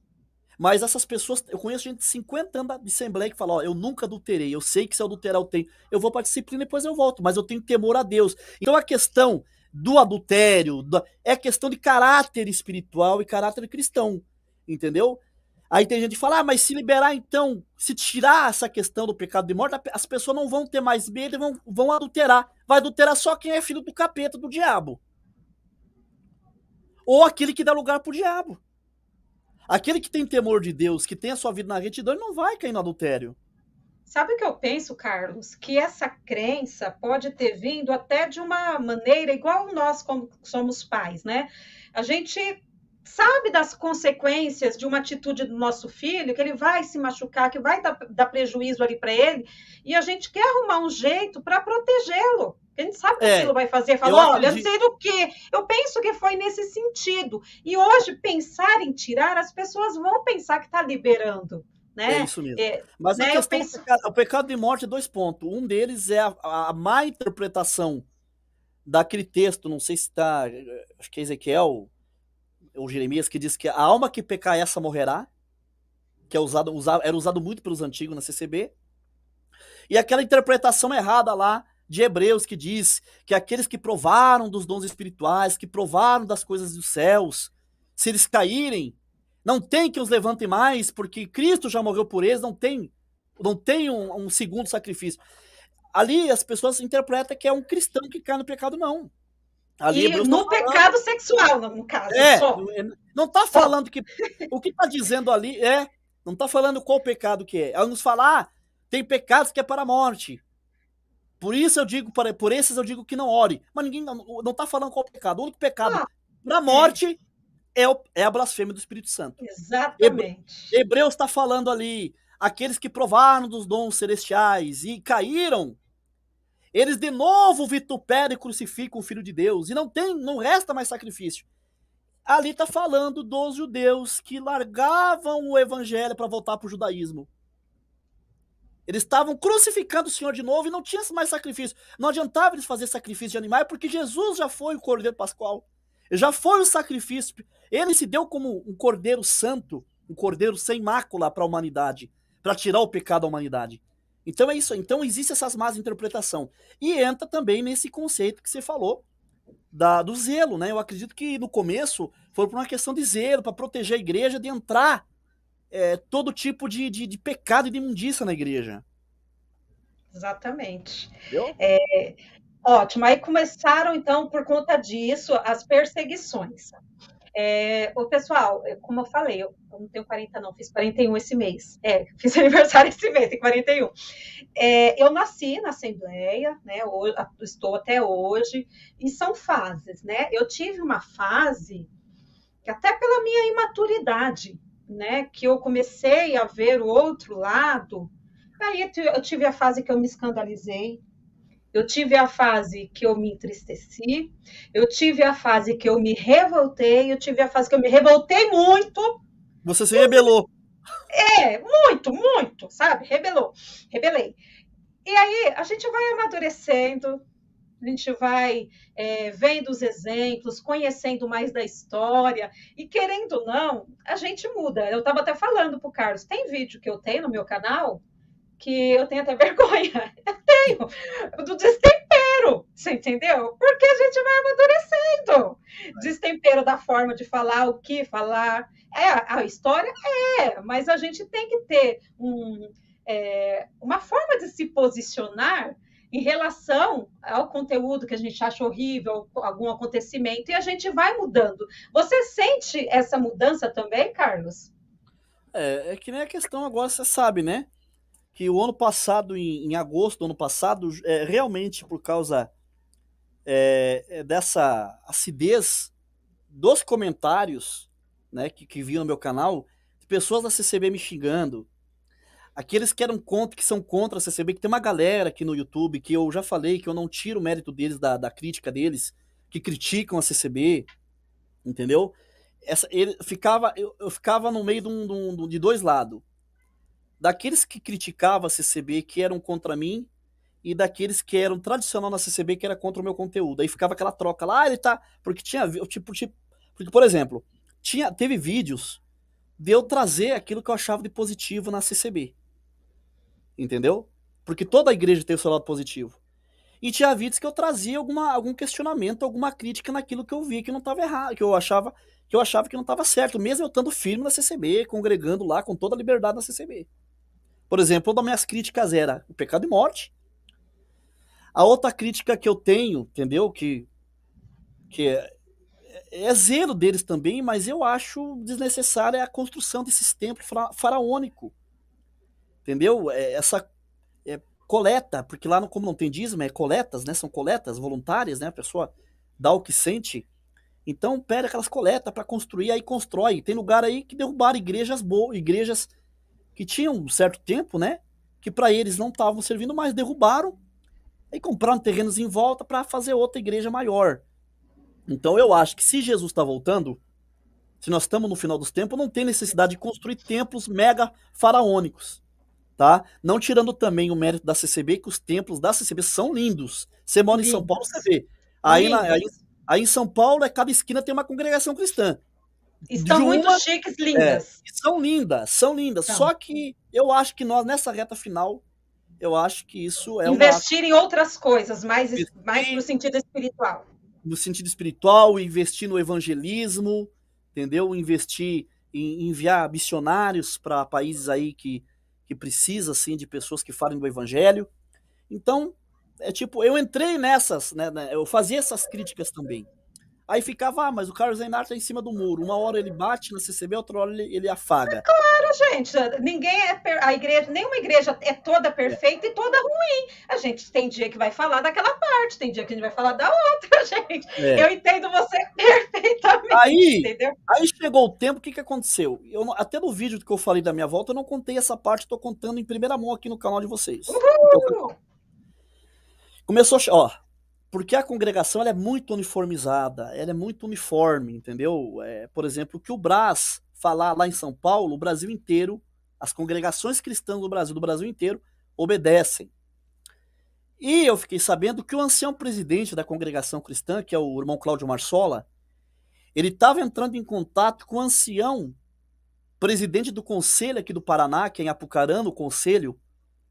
Mas essas pessoas, eu conheço gente de 50 anos de Assembleia que fala, ó, eu nunca adulterei, eu sei que se eu adulterar eu tenho, eu vou pra disciplina e depois eu volto, mas eu tenho temor a Deus. Então a questão do adultério é questão de caráter espiritual e caráter cristão, entendeu? Aí tem gente que fala, mas se liberar então, se tirar essa questão do pecado de morte, as pessoas não vão ter mais medo e vão adulterar. Vai adulterar só quem é filho do capeta, do diabo. Ou aquele que dá lugar pro diabo. Aquele que tem temor de Deus, que tem a sua vida na retidão, ele não vai cair no adultério. Sabe o que eu penso, Carlos? Que essa crença pode ter vindo até de uma maneira igual nós, como somos pais, né? A gente sabe das consequências de uma atitude do nosso filho, que ele vai se machucar, que vai dar prejuízo ali para ele, e a gente quer arrumar um jeito para protegê-lo. A gente sabe que aquilo vai fazer, fala, olha, não sei do que. Eu penso que foi nesse sentido. E hoje, pensar em tirar, as pessoas vão pensar que está liberando. Né? É isso mesmo. Mas a questão o pecado de morte é 2 pontos. Um deles é a má interpretação daquele texto, não sei se está, acho que é Ezequiel ou Jeremias, que diz que a alma que pecar essa morrerá, que era usado muito pelos antigos na CCB. E aquela interpretação errada lá de Hebreus, que diz que aqueles que provaram dos dons espirituais, que provaram das coisas dos céus, se eles caírem, não tem que os levante mais, porque Cristo já morreu por eles, não tem não tem um segundo sacrifício. Ali as pessoas interpretam que é um cristão que cai no pecado, não. Ali E Hebreus está no falando. pecado sexual, no caso, só. Não está Só. falando que. O que está dizendo ali não está falando qual pecado que é. Ela nos fala, tem pecados que é para a morte. Por isso eu digo, por esses eu digo que não ore. Mas ninguém não está falando qual pecado. O único pecado para a morte é a blasfêmia do Espírito Santo. Exatamente. Hebreus está falando ali, aqueles que provaram dos dons celestiais e caíram, eles de novo vituperam e crucificam o Filho de Deus, e não resta mais sacrifício. Ali está falando dos judeus que largavam o evangelho para voltar para o judaísmo. Eles estavam crucificando o Senhor de novo e não tinha mais sacrifício. Não adiantava eles fazer sacrifício de animais, porque Jesus já foi o Cordeiro Pascual. Já foi o sacrifício. Ele se deu como um Cordeiro Santo, um Cordeiro sem mácula para a humanidade, para tirar o pecado da humanidade. Então é isso. Então existe essas más interpretações. E entra também nesse conceito que você falou do zelo, né? Eu acredito que no começo foi por uma questão de zelo, para proteger a igreja de entrar todo tipo de pecado e de imundícia na igreja. Exatamente. Entendeu? Ótimo. Aí começaram, então, por conta disso, as perseguições. O pessoal, como eu falei, eu não tenho 40 não, fiz 41 esse mês. Fiz aniversário esse mês, tem 41. Eu nasci na Assembleia, né? Estou até hoje, e são fases, né? Eu tive uma fase, até pela minha imaturidade, né? Que eu comecei a ver o outro lado. Aí eu tive a fase que eu me escandalizei, eu tive a fase que eu me entristeci, eu tive a fase que eu me revoltei, eu tive a fase que eu me revoltei muito. Você se rebelou. Muito, sabe? Rebelei. E aí a gente vai amadurecendo, a gente vai vendo os exemplos, conhecendo mais da história, e querendo ou não, a gente muda. Eu estava até falando para o Carlos, tem vídeo que eu tenho no meu canal que eu tenho até vergonha. Eu tenho, do destempero, você entendeu? Porque a gente vai amadurecendo. Destempero da forma de falar, o que falar. A história mas a gente tem que ter uma forma de se posicionar em relação ao conteúdo que a gente acha horrível, algum acontecimento, e a gente vai mudando. Você sente essa mudança também, Carlos? É que nem a questão agora, você sabe, né? Que o ano passado, em agosto do ano passado, realmente por causa dessa acidez dos comentários, né, que viam no meu canal, pessoas da CCB me xingando, aqueles que são contra a CCB, que tem uma galera aqui no YouTube que eu já falei que eu não tiro o mérito deles da crítica deles, que criticam a CCB, entendeu? Eu ficava no meio de dois lados. Daqueles que criticavam a CCB, que eram contra mim, e daqueles que eram tradicional na CCB, que era contra o meu conteúdo. Aí ficava aquela troca lá, ele tá... Porque porque, por exemplo, teve vídeos de eu trazer aquilo que eu achava de positivo na CCB. Entendeu? Porque toda a igreja tem o seu lado positivo. E tinha vídeos que eu trazia algum questionamento, alguma crítica naquilo que eu vi que não estava errado, que eu achava que não estava certo, mesmo eu estando firme na CCB, congregando lá com toda a liberdade na CCB. Por exemplo, uma das minhas críticas era o pecado e morte. A outra crítica que eu tenho, entendeu? Que é zelo deles também, mas eu acho desnecessária a construção desses templos faraônicos. Entendeu? Essa coleta, porque lá como não tem dízimo, coletas, né? São coletas voluntárias, né? A pessoa dá o que sente. Então pede aquelas coletas para construir, aí constrói. Tem lugar aí que derrubaram igrejas boas, igrejas que tinham um certo tempo, né? Que para eles não estavam servindo mais, derrubaram e compraram terrenos em volta para fazer outra igreja maior. Então eu acho que se Jesus está voltando, se nós estamos no final dos tempos, não tem necessidade de construir templos mega faraônicos, tá? Não tirando também o mérito da CCB, que os templos da CCB são lindos. Você mora em São Paulo, você vê. Aí em São Paulo, cada esquina tem uma congregação cristã. Estão muito chiques, lindas. São lindas. Então. Só que eu acho que nós, nessa reta final, eu acho que isso é investir em outras coisas, mais no sentido espiritual. No sentido espiritual, investir no evangelismo, entendeu? Investir em enviar missionários para países aí que que precisa, assim, de pessoas que falem do evangelho. Então, eu entrei nessas, né, eu fazia essas críticas também. Aí ficava, mas o Carlos Reinhardt tá em cima do muro. Uma hora ele bate na CCB, outra hora ele afaga. Gente, ninguém a igreja, nenhuma igreja é toda perfeita e toda ruim. A gente tem dia que vai falar daquela parte, tem dia que a gente vai falar da outra, gente. Eu entendo você perfeitamente, entendeu? Aí chegou o tempo, o que aconteceu? Até no vídeo que eu falei da minha volta, eu não contei essa parte, estou contando em primeira mão aqui no canal de vocês. Então, começou, ó, porque a congregação ela é muito uniformizada, ela é muito uniforme, entendeu? Por exemplo, o que o Brás falar lá em São Paulo, o Brasil inteiro, as congregações cristãs do Brasil inteiro, obedecem. E eu fiquei sabendo que o ancião presidente da congregação cristã, que é o irmão Cláudio Marsola, ele estava entrando em contato com o ancião presidente do conselho aqui do Paraná, que é em Apucarana, o conselho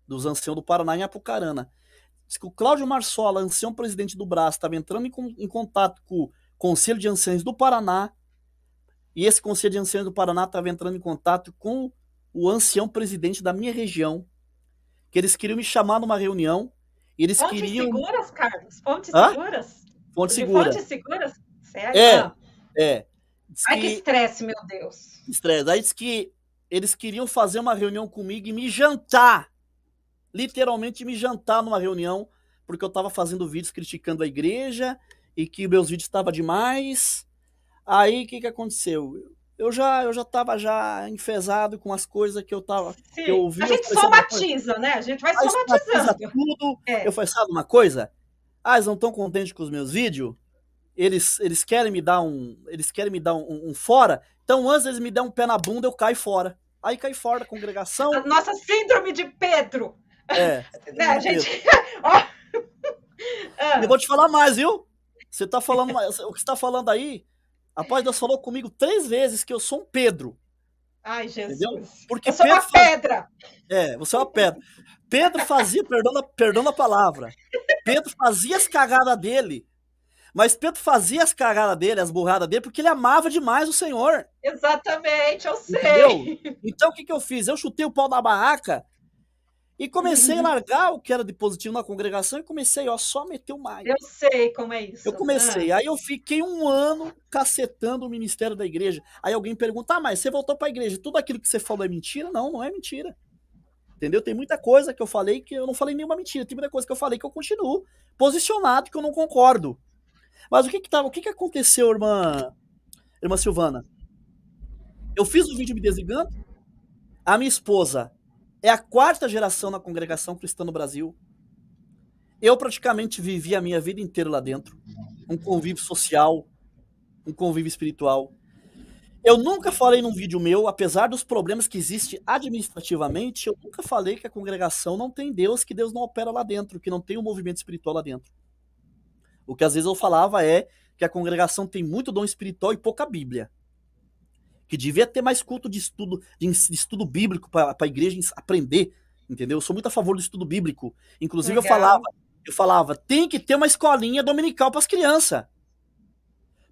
dos anciãos do Paraná em Apucarana. Diz que o Cláudio Marsola, ancião presidente do Brás, estava entrando em contato com o Conselho de Anciãos do Paraná, e esse Conselho de Anciãos do Paraná estava entrando em contato com o ancião presidente da minha região, que eles queriam me chamar numa reunião, e eles Fontes queriam... seguras, Carlos? Fontes seguras? Fontes seguras. Fontes seguras? Sério? Ai, que estresse, meu Deus. Estresse. Aí diz que eles queriam fazer uma reunião comigo e me jantar. Literalmente me jantar numa reunião, porque eu tava fazendo vídeos criticando a igreja e que meus vídeos estavam demais. Aí o que aconteceu? Eu já tava já enfesado com as coisas que eu tava. Sim. Que eu ouvi, a gente somatiza, né? A gente vai somatizando. Tudo. Eu falei, sabe uma coisa? Eles não estão contentes com os meus vídeos? Eles querem me dar um fora, então antes eles me dão um pé na bunda, eu caio fora. Aí cai fora da congregação. A nossa síndrome de Pedro. Né, gente? Eu vou te falar mais, viu? Você tá falando, o que você tá falando aí, rapaz, Deus falou comigo 3 vezes que eu sou um Pedro. Ai, Jesus. Entendeu? Porque eu sou uma pedra. Você é uma pedra. Pedro fazia, perdão a palavra, Pedro fazia as cagadas dele, mas Pedro fazia as cagadas dele, as burradas dele, porque ele amava demais o Senhor. Exatamente, eu sei. Entendeu? Então o que eu fiz? Eu chutei o pau da barraca e comecei a largar o que era de positivo na congregação e comecei, só a meter o mais. Eu sei como é isso. Eu comecei, aí eu fiquei 1 ano cacetando o ministério da igreja. Aí alguém pergunta, mas você voltou pra igreja, tudo aquilo que você falou é mentira? Não, não é mentira. Entendeu? Tem muita coisa que eu falei que eu não falei nenhuma mentira. Tem muita coisa que eu falei que eu continuo posicionado, que eu não concordo. Mas o que aconteceu, irmã Silvana? Eu fiz o vídeo me desligando. A minha esposa é a 4ª geração na congregação cristã no Brasil. Eu praticamente vivi a minha vida inteira lá dentro. Um convívio social, um convívio espiritual. Eu nunca falei num vídeo meu, apesar dos problemas que existem administrativamente, eu nunca falei que a congregação não tem Deus, que Deus não opera lá dentro, que não tem um movimento espiritual lá dentro. O que às vezes eu falava é que a congregação tem muito dom espiritual e pouca Bíblia. Que devia ter mais culto de estudo bíblico para a igreja aprender, entendeu? Eu sou muito a favor do estudo bíblico. Inclusive eu falava, tem que ter uma escolinha dominical para as crianças.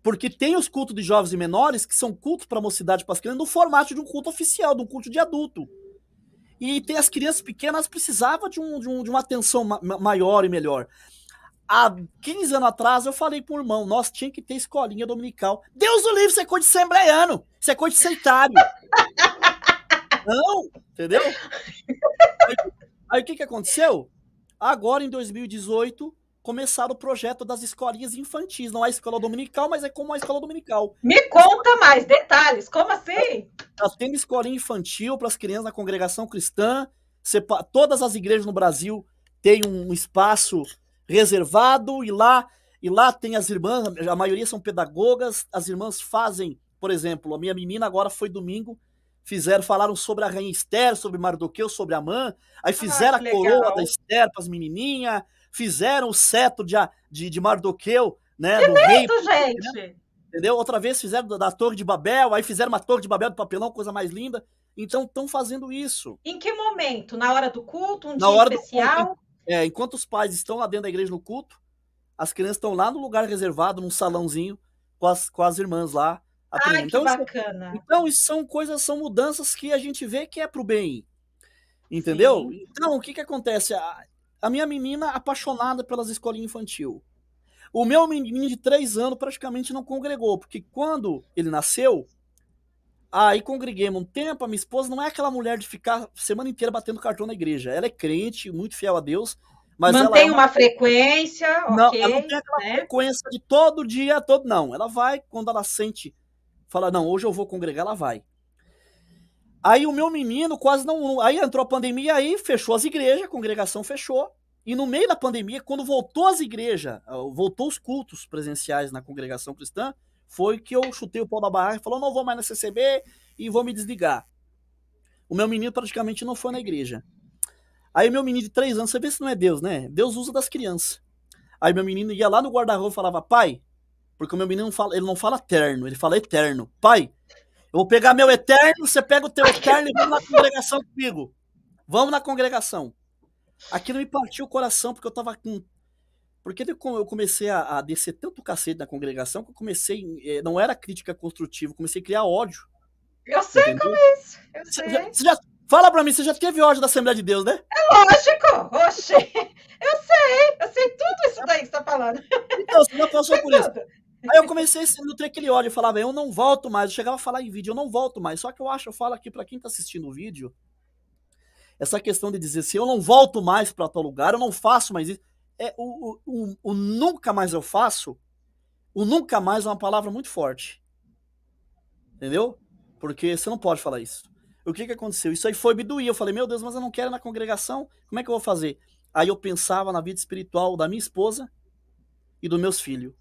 Porque tem os cultos de jovens e menores, que são cultos para a mocidade, para as crianças, no formato de um culto oficial, de um culto de adulto. E tem as crianças pequenas, precisavam de uma atenção maior e melhor. Há 15 anos atrás, eu falei pro irmão, nós tinha que ter escolinha dominical. Deus o livre, isso é coisa de assembleiano, isso é coisa de sectário. Não, entendeu? Aí o que aconteceu? Agora, em 2018, começaram o projeto das escolinhas infantis. Não é escola dominical, mas é como uma escola dominical. Me conta mais detalhes, como assim? Tá tendo escolinha infantil para as crianças na congregação cristã. Todas as igrejas no Brasil têm um espaço reservado, e lá tem as irmãs, a maioria são pedagogas, as irmãs fazem, por exemplo, a minha menina agora foi domingo, falaram sobre a rainha Esther, sobre Mardoqueu, sobre Amã, aí fizeram a coroa da Esther para as menininhas, fizeram o cetro de Mardoqueu, né, que do lindo, rei, gente! Né? Entendeu? Outra vez fizeram da Torre de Babel, aí fizeram uma Torre de Babel do papelão, coisa mais linda. Então estão fazendo isso. Em que momento? Na hora do culto? Um dia especial? Enquanto os pais estão lá dentro da igreja no culto, as crianças estão lá no lugar reservado, num salãozinho, com as irmãs lá. Ai, então, que bacana. Então, isso são mudanças que a gente vê que é pro bem. entendeu? Sim. Então, o que acontece? A minha menina apaixonada pelas escolinhas infantil. O meu menino de 3 anos praticamente não congregou, porque quando ele nasceu, aí congreguemos um tempo, a minha esposa não é aquela mulher de ficar a semana inteira batendo cartão na igreja. Ela é crente, muito fiel a Deus, mas ela é Mantém uma. uma frequência, Não, ela não ok, tem aquela né? frequência de todo dia, todo. Não. Ela vai, quando ela sente, fala, não, hoje eu vou congregar, ela vai. Aí o meu menino quase não. Aí entrou a pandemia, aí fechou as igrejas, a congregação fechou. E no meio da pandemia, quando voltou as igrejas, voltou os cultos presenciais na congregação cristã, foi que eu chutei o pau da barraca e falou: não vou mais na CCB e vou me desligar. O meu menino praticamente não foi na igreja. Aí meu menino de 3 anos, você vê se não é Deus, né? Deus usa das crianças. Aí meu menino ia lá no guarda-roupa e falava: pai, porque o meu menino ele não fala terno, ele fala eterno. Pai, eu vou pegar meu eterno, você pega o teu eterno e vamos na congregação comigo. Vamos na congregação. Aquilo me partiu o coração, porque eu tava com. Porque eu comecei a descer tanto cacete na congregação que eu comecei. Não era crítica construtiva, eu comecei a criar ódio. Eu sei como Entendeu? é isso, eu Você sei. fala pra mim, você já teve ódio da Assembleia de Deus, né? Lógico, oxe, eu sei tudo isso daí que você está falando. Então, você já passou Sei por isso. tudo. Aí eu comecei a nutrir aquele ódio, eu falava, eu não volto mais. Eu chegava a falar em vídeo, eu não volto mais. Só que eu falo aqui pra quem tá assistindo o vídeo, essa questão de dizer assim, eu não volto mais pra tal lugar, eu não faço mais isso. O nunca mais eu faço, o nunca mais é uma palavra muito forte. Entendeu? Porque você não pode falar isso. O que aconteceu? Isso aí foi me doer. Eu falei, meu Deus, mas eu não quero ir na congregação. Como é que eu vou fazer? Aí eu pensava na vida espiritual da minha esposa e dos meus filhos.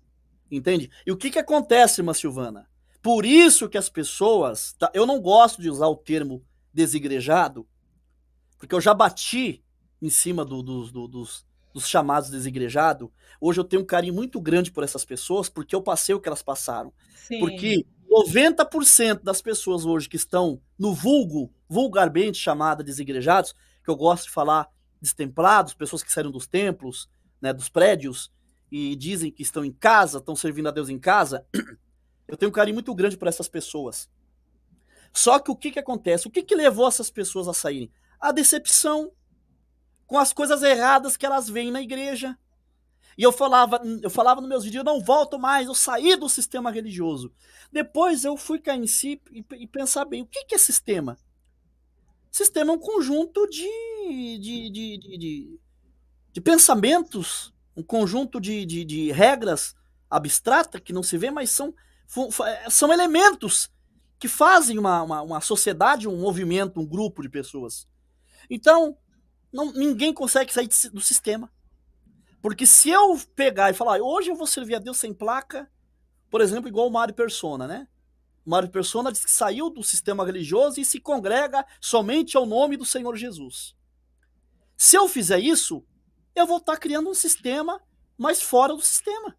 Entende? E o que acontece, irmã Silvana? Por isso que as pessoas. Tá, eu não gosto de usar o termo desigrejado, porque eu já bati em cima dos chamados desigrejados. Hoje eu tenho um carinho muito grande por essas pessoas, porque eu passei o que elas passaram. Sim, Porque 90% das pessoas hoje que estão no vulgarmente chamada desigrejados, que eu gosto de falar destemplados, pessoas que saíram dos templos, né, dos prédios, e dizem que estão em casa, estão servindo a Deus em casa, eu tenho um carinho muito grande por essas pessoas. Só que o que acontece? O que levou essas pessoas a saírem? A decepção com as coisas erradas que elas veem na igreja. E eu falava nos meus vídeos, eu não volto mais, eu saí do sistema religioso. Depois eu fui cair em si e pensar bem, o que é sistema? Sistema é um conjunto de pensamentos, um conjunto de regras abstratas que não se vê, mas são elementos que fazem uma sociedade, um movimento, um grupo de pessoas. Então, ninguém consegue sair do sistema. Porque se eu pegar e falar, hoje eu vou servir a Deus sem placa, por exemplo, igual o Mário Persona, né? O Mário Persona diz que saiu do sistema religioso e se congrega somente ao nome do Senhor Jesus. Se eu fizer isso, eu vou estar criando um sistema, mas fora do sistema.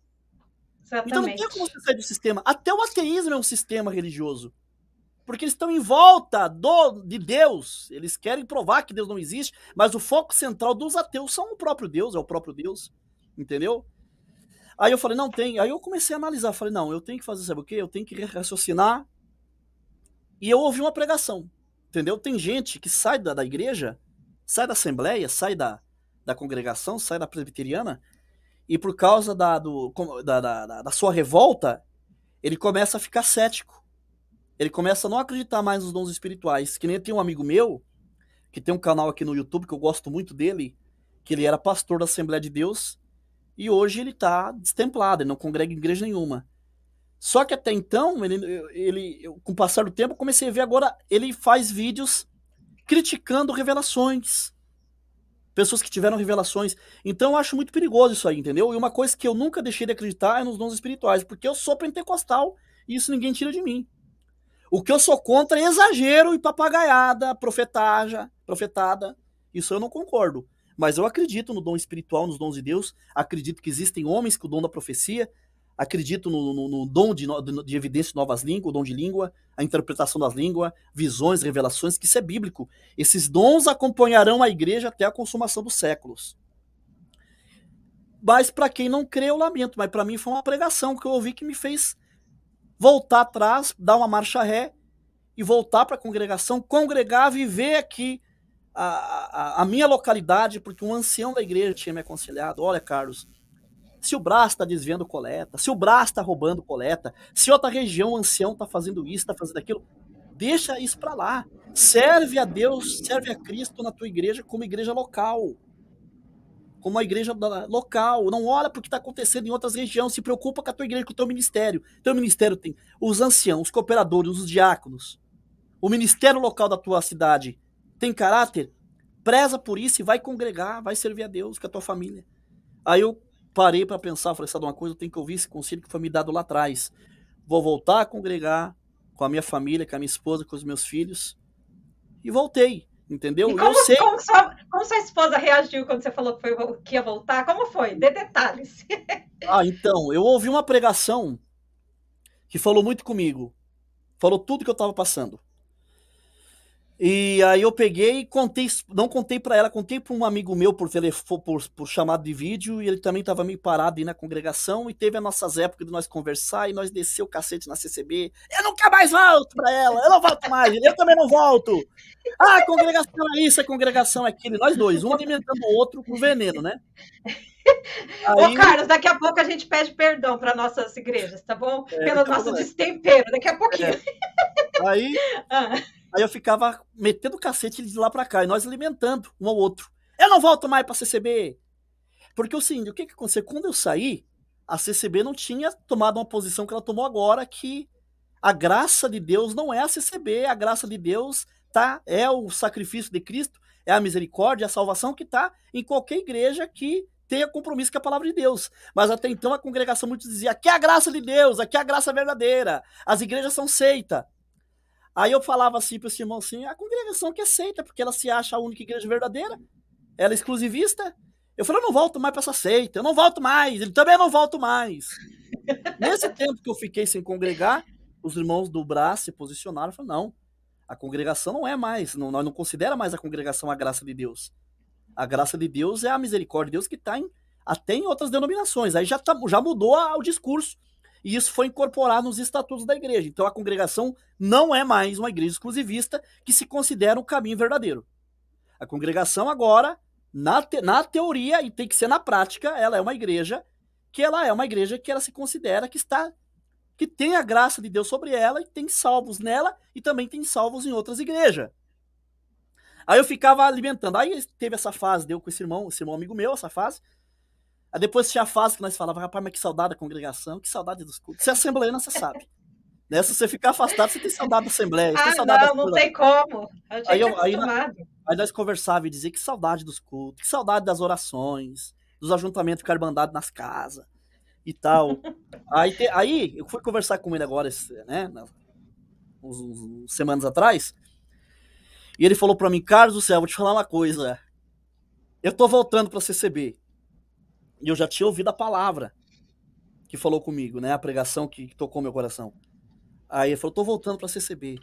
Então não tem como exatamente. você sair do sistema. Até o ateísmo é um sistema religioso. Porque eles estão em volta de Deus. Eles querem provar que Deus não existe, mas o foco central dos ateus são o próprio Deus, é o próprio Deus. Entendeu? Aí eu falei, não tem. Aí eu comecei a analisar. Falei, não, eu tenho que fazer, sabe o quê? Eu tenho que raciocinar. E eu ouvi uma pregação. Entendeu? Tem gente que sai da igreja, sai da assembleia, sai da congregação, sai da presbiteriana, e por causa da sua revolta, ele começa a ficar cético. Ele começa a não acreditar mais nos dons espirituais. Que nem tem um amigo meu, que tem um canal aqui no YouTube, que eu gosto muito dele, que ele era pastor da Assembleia de Deus, e hoje ele tá destemplado, ele não congrega em igreja nenhuma. Só que até então, com o passar do tempo, eu comecei a ver agora, ele faz vídeos criticando revelações. Pessoas que tiveram revelações. Então eu acho muito perigoso isso aí, entendeu? E uma coisa que eu nunca deixei de acreditar é nos dons espirituais, porque eu sou pentecostal e isso ninguém tira de mim. O que eu sou contra é exagero e papagaiada, profetada. Isso eu não concordo. Mas eu acredito no dom espiritual, nos dons de Deus. Acredito que existem homens com o dom da profecia. Acredito no dom de evidência de novas línguas, o dom de língua, a interpretação das línguas, visões, revelações, que isso é bíblico. Esses dons acompanharão a igreja até a consumação dos séculos. Mas para quem não crê, eu lamento. Mas para mim foi uma pregação que eu ouvi que me fez voltar atrás, dar uma marcha ré e voltar para a congregação, congregar, viver aqui a minha localidade, porque um ancião da igreja tinha me aconselhado: olha, Carlos, se o Brás está desviando coleta, se o Brás está roubando coleta, se outra região o ancião está fazendo isso, está fazendo aquilo, deixa isso para lá. Serve a Deus, serve a Cristo na tua igreja como igreja local. Como a igreja local. Não olha para o que está acontecendo em outras regiões, se preocupa com a tua igreja, com o teu ministério. Teu ministério tem os anciãos, os cooperadores, os diáconos. O ministério local da tua cidade tem caráter? Preza por isso e vai congregar, vai servir a Deus com a tua família. Aí eu parei para pensar, falei: sabe uma coisa, eu tenho que ouvir esse conselho que foi me dado lá atrás. Vou voltar a congregar com a minha família, com a minha esposa, com os meus filhos. E voltei, entendeu? E E eu sei. como sua esposa reagiu quando você falou que ia voltar? Como foi? Dê detalhes. Então, eu ouvi uma pregação que falou muito comigo. Falou tudo que eu estava passando. E aí eu peguei e contei, não contei para ela, contei para um amigo meu por telefone, por chamado de vídeo, e ele também estava meio parado aí na congregação, e teve as nossas épocas de nós conversar, e nós desceu o cacete na CCB. Eu nunca mais volto para ela, eu não volto mais, eu também não volto. Ah, a congregação é isso, a congregação é aquilo. Nós dois, um alimentando o outro com veneno, né? Ô, Carlos, daqui a pouco a gente pede perdão para nossas igrejas, tá bom? Pelo nosso destempero, daqui a pouquinho. Aí eu ficava metendo o cacete de lá pra cá, e nós alimentando um ao outro. Eu não volto mais pra CCB. Porque o que aconteceu? Quando eu saí, a CCB não tinha tomado uma posição que ela tomou agora, que a graça de Deus não é a CCB, a graça de Deus é o sacrifício de Cristo, é a misericórdia, a salvação que está em qualquer igreja que tenha compromisso com a palavra de Deus. Mas até então a congregação muito dizia: aqui é a graça de Deus, aqui é a graça verdadeira, as igrejas são seita. Aí eu falava assim para esse irmão assim: a congregação que é seita, porque ela se acha a única igreja verdadeira, ela é exclusivista. Eu falei: eu não volto mais para essa seita, eu não volto mais, ele também não volto mais. Nesse tempo que eu fiquei sem congregar, os irmãos do Brás se posicionaram e falaram: não, a congregação não é mais, nós não considera mais a congregação a graça de Deus. A graça de Deus é a misericórdia de Deus que está até em outras denominações. Aí já mudou o discurso. E isso foi incorporado nos estatutos da igreja. Então a congregação não é mais uma igreja exclusivista que se considera um caminho verdadeiro. A congregação agora, na teoria, e tem que ser na prática, ela é uma igreja que ela se considera que tem a graça de Deus sobre ela, e tem salvos nela e também tem salvos em outras igrejas. Aí eu ficava alimentando. Aí teve essa fase, deu com esse irmão amigo meu, essa fase. Aí depois tinha a fase que nós falávamos: rapaz, mas que saudade da congregação, que saudade dos cultos. Você é assembleano, você sabe. Né? Se você ficar afastado, você tem saudade da assembleia. Tem saudade não tem como. Aí nós conversávamos e dizia: que saudade dos cultos, que saudade das orações, dos ajuntamentos com a Irmandade nas casas e tal. Aí eu fui conversar com ele agora, né, uns semanas atrás, e ele falou para mim: Carlos do céu, vou te falar uma coisa. Eu tô voltando pra CCB. E eu já tinha ouvido a palavra que falou comigo, né? A pregação que tocou meu coração. Aí ele falou: tô voltando pra CCB.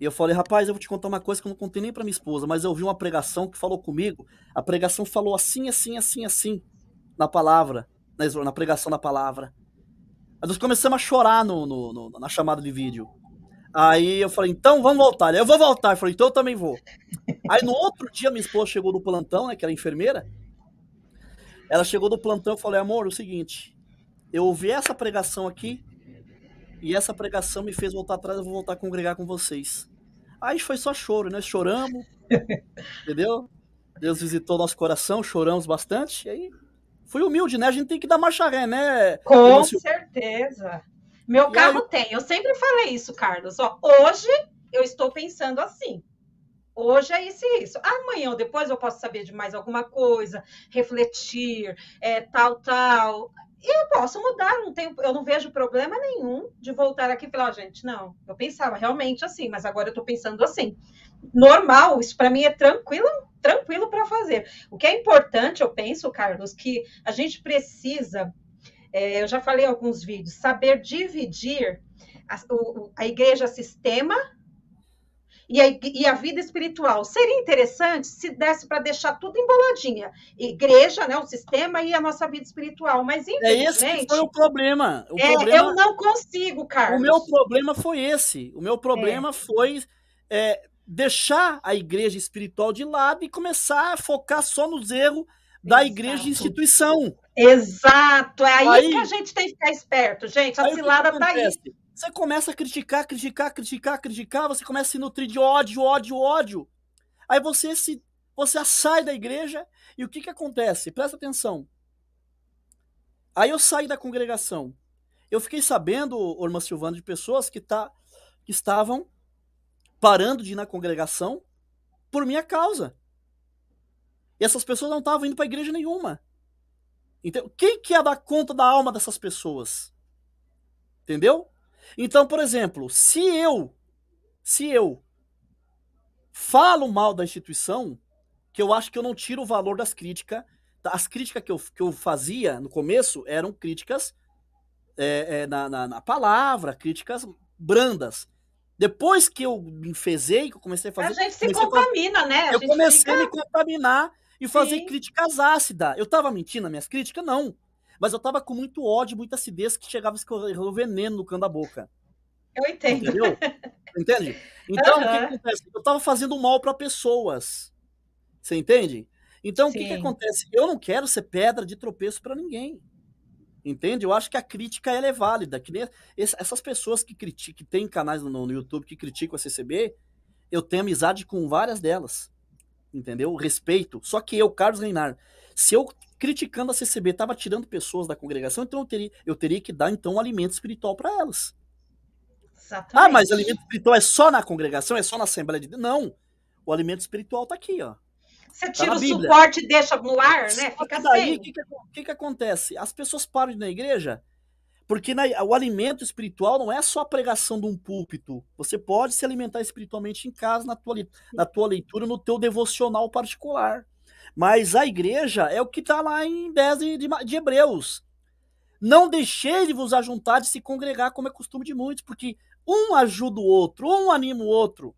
E eu falei: rapaz, eu vou te contar uma coisa que eu não contei nem pra minha esposa, mas eu ouvi uma pregação que falou comigo. A pregação falou assim, assim, assim, assim, na palavra, na pregação da palavra. Aí nós começamos a chorar na chamada de vídeo. Aí eu falei: então vamos voltar. Eu vou voltar. Eu falei: então eu também vou. Aí no outro dia minha esposa chegou do plantão, né? Que era enfermeira. Ela chegou do plantão e falei: amor, é o seguinte, eu ouvi essa pregação aqui, e essa pregação me fez voltar atrás, eu vou voltar a congregar com vocês. Aí foi só choro, né? Choramos, entendeu? Deus visitou nosso coração, choramos bastante, e aí fui humilde, né? A gente tem que dar marcha ré, né? Com certeza. Meu carro tem. Eu sempre falei isso, Carlos. Ó, hoje eu estou pensando assim. Hoje é isso e isso. Amanhã ou depois eu posso saber de mais alguma coisa, refletir, tal. E eu posso mudar, eu não vejo problema nenhum de voltar aqui e falar: gente, não, eu pensava realmente assim, mas agora eu estou pensando assim. Normal, isso para mim é tranquilo para fazer. O que é importante, eu penso, Carlos, que a gente precisa, eu já falei em alguns vídeos, saber dividir a igreja sistema e a vida espiritual. Seria interessante se desse para deixar tudo emboladinha. Igreja, né, o sistema e a nossa vida espiritual. Mas, infelizmente... Esse que foi o problema. Eu não consigo, Carlos. O meu problema foi esse. O meu problema foi deixar a igreja espiritual de lado e começar a focar só nos erros da igreja e Exato. instituição. Exato. É aí que a Aí, gente tem que ficar esperto, gente. A aí o que cilada tá aí. acontece? Você começa a criticar, criticar, criticar, criticar, você começa a se nutrir de ódio, ódio, ódio. Aí você sai da igreja e o que acontece? Presta atenção. Aí eu saí da congregação. Eu fiquei sabendo, irmã Silvana, de pessoas que estavam parando de ir na congregação por minha causa. E essas pessoas não estavam indo para igreja nenhuma. Então, quem que ia dar conta da alma dessas pessoas? Entendeu? Então, por exemplo, se eu falo mal da instituição, que eu acho que eu não tiro o valor das críticas. As críticas que eu fazia no começo eram críticas na palavra, críticas brandas. Depois que eu me enfezei, que eu comecei a A fazer, gente se contamina, né? A eu gente comecei fica. a me contaminar e fazer Sim, críticas ácidas. Eu tava mentindo nas minhas críticas? Não. Mas eu tava com muito ódio, muita acidez que chegava a escorrer o veneno no canto da boca. eu entendo. Entendeu? Entende? Então, o que Aham, acontece? Eu tava fazendo mal para pessoas. Você entende? Então, o que sim. acontece? Eu não quero ser pedra de tropeço para ninguém. Entende? Eu acho que a crítica ela é válida. Que nem essas pessoas que criticam, que tem canais no YouTube que criticam a CCB, eu tenho amizade com várias delas. Entendeu? Respeito. Só que eu, Carlos Reinar, se eu criticando a CCB tava tirando pessoas da congregação, então eu teria que dar então um alimento espiritual para elas. Ah, mas Exatamente. alimento espiritual é só na congregação, é só na Assembleia de Deus? Não. O alimento espiritual tá aqui, ó. Você Tá tira na o Bíblia. suporte e deixa no ar, né? Só Fica que daí, o sem. que acontece? As pessoas param de ir na igreja porque o alimento espiritual não é só a pregação de um púlpito. Você pode se alimentar espiritualmente em casa, na tua leitura, no teu devocional particular. Mas a igreja é o que está lá em 10 de Hebreus. Não deixei de vos ajuntar de se congregar, como é costume de muitos, porque um ajuda o outro, um anima o outro.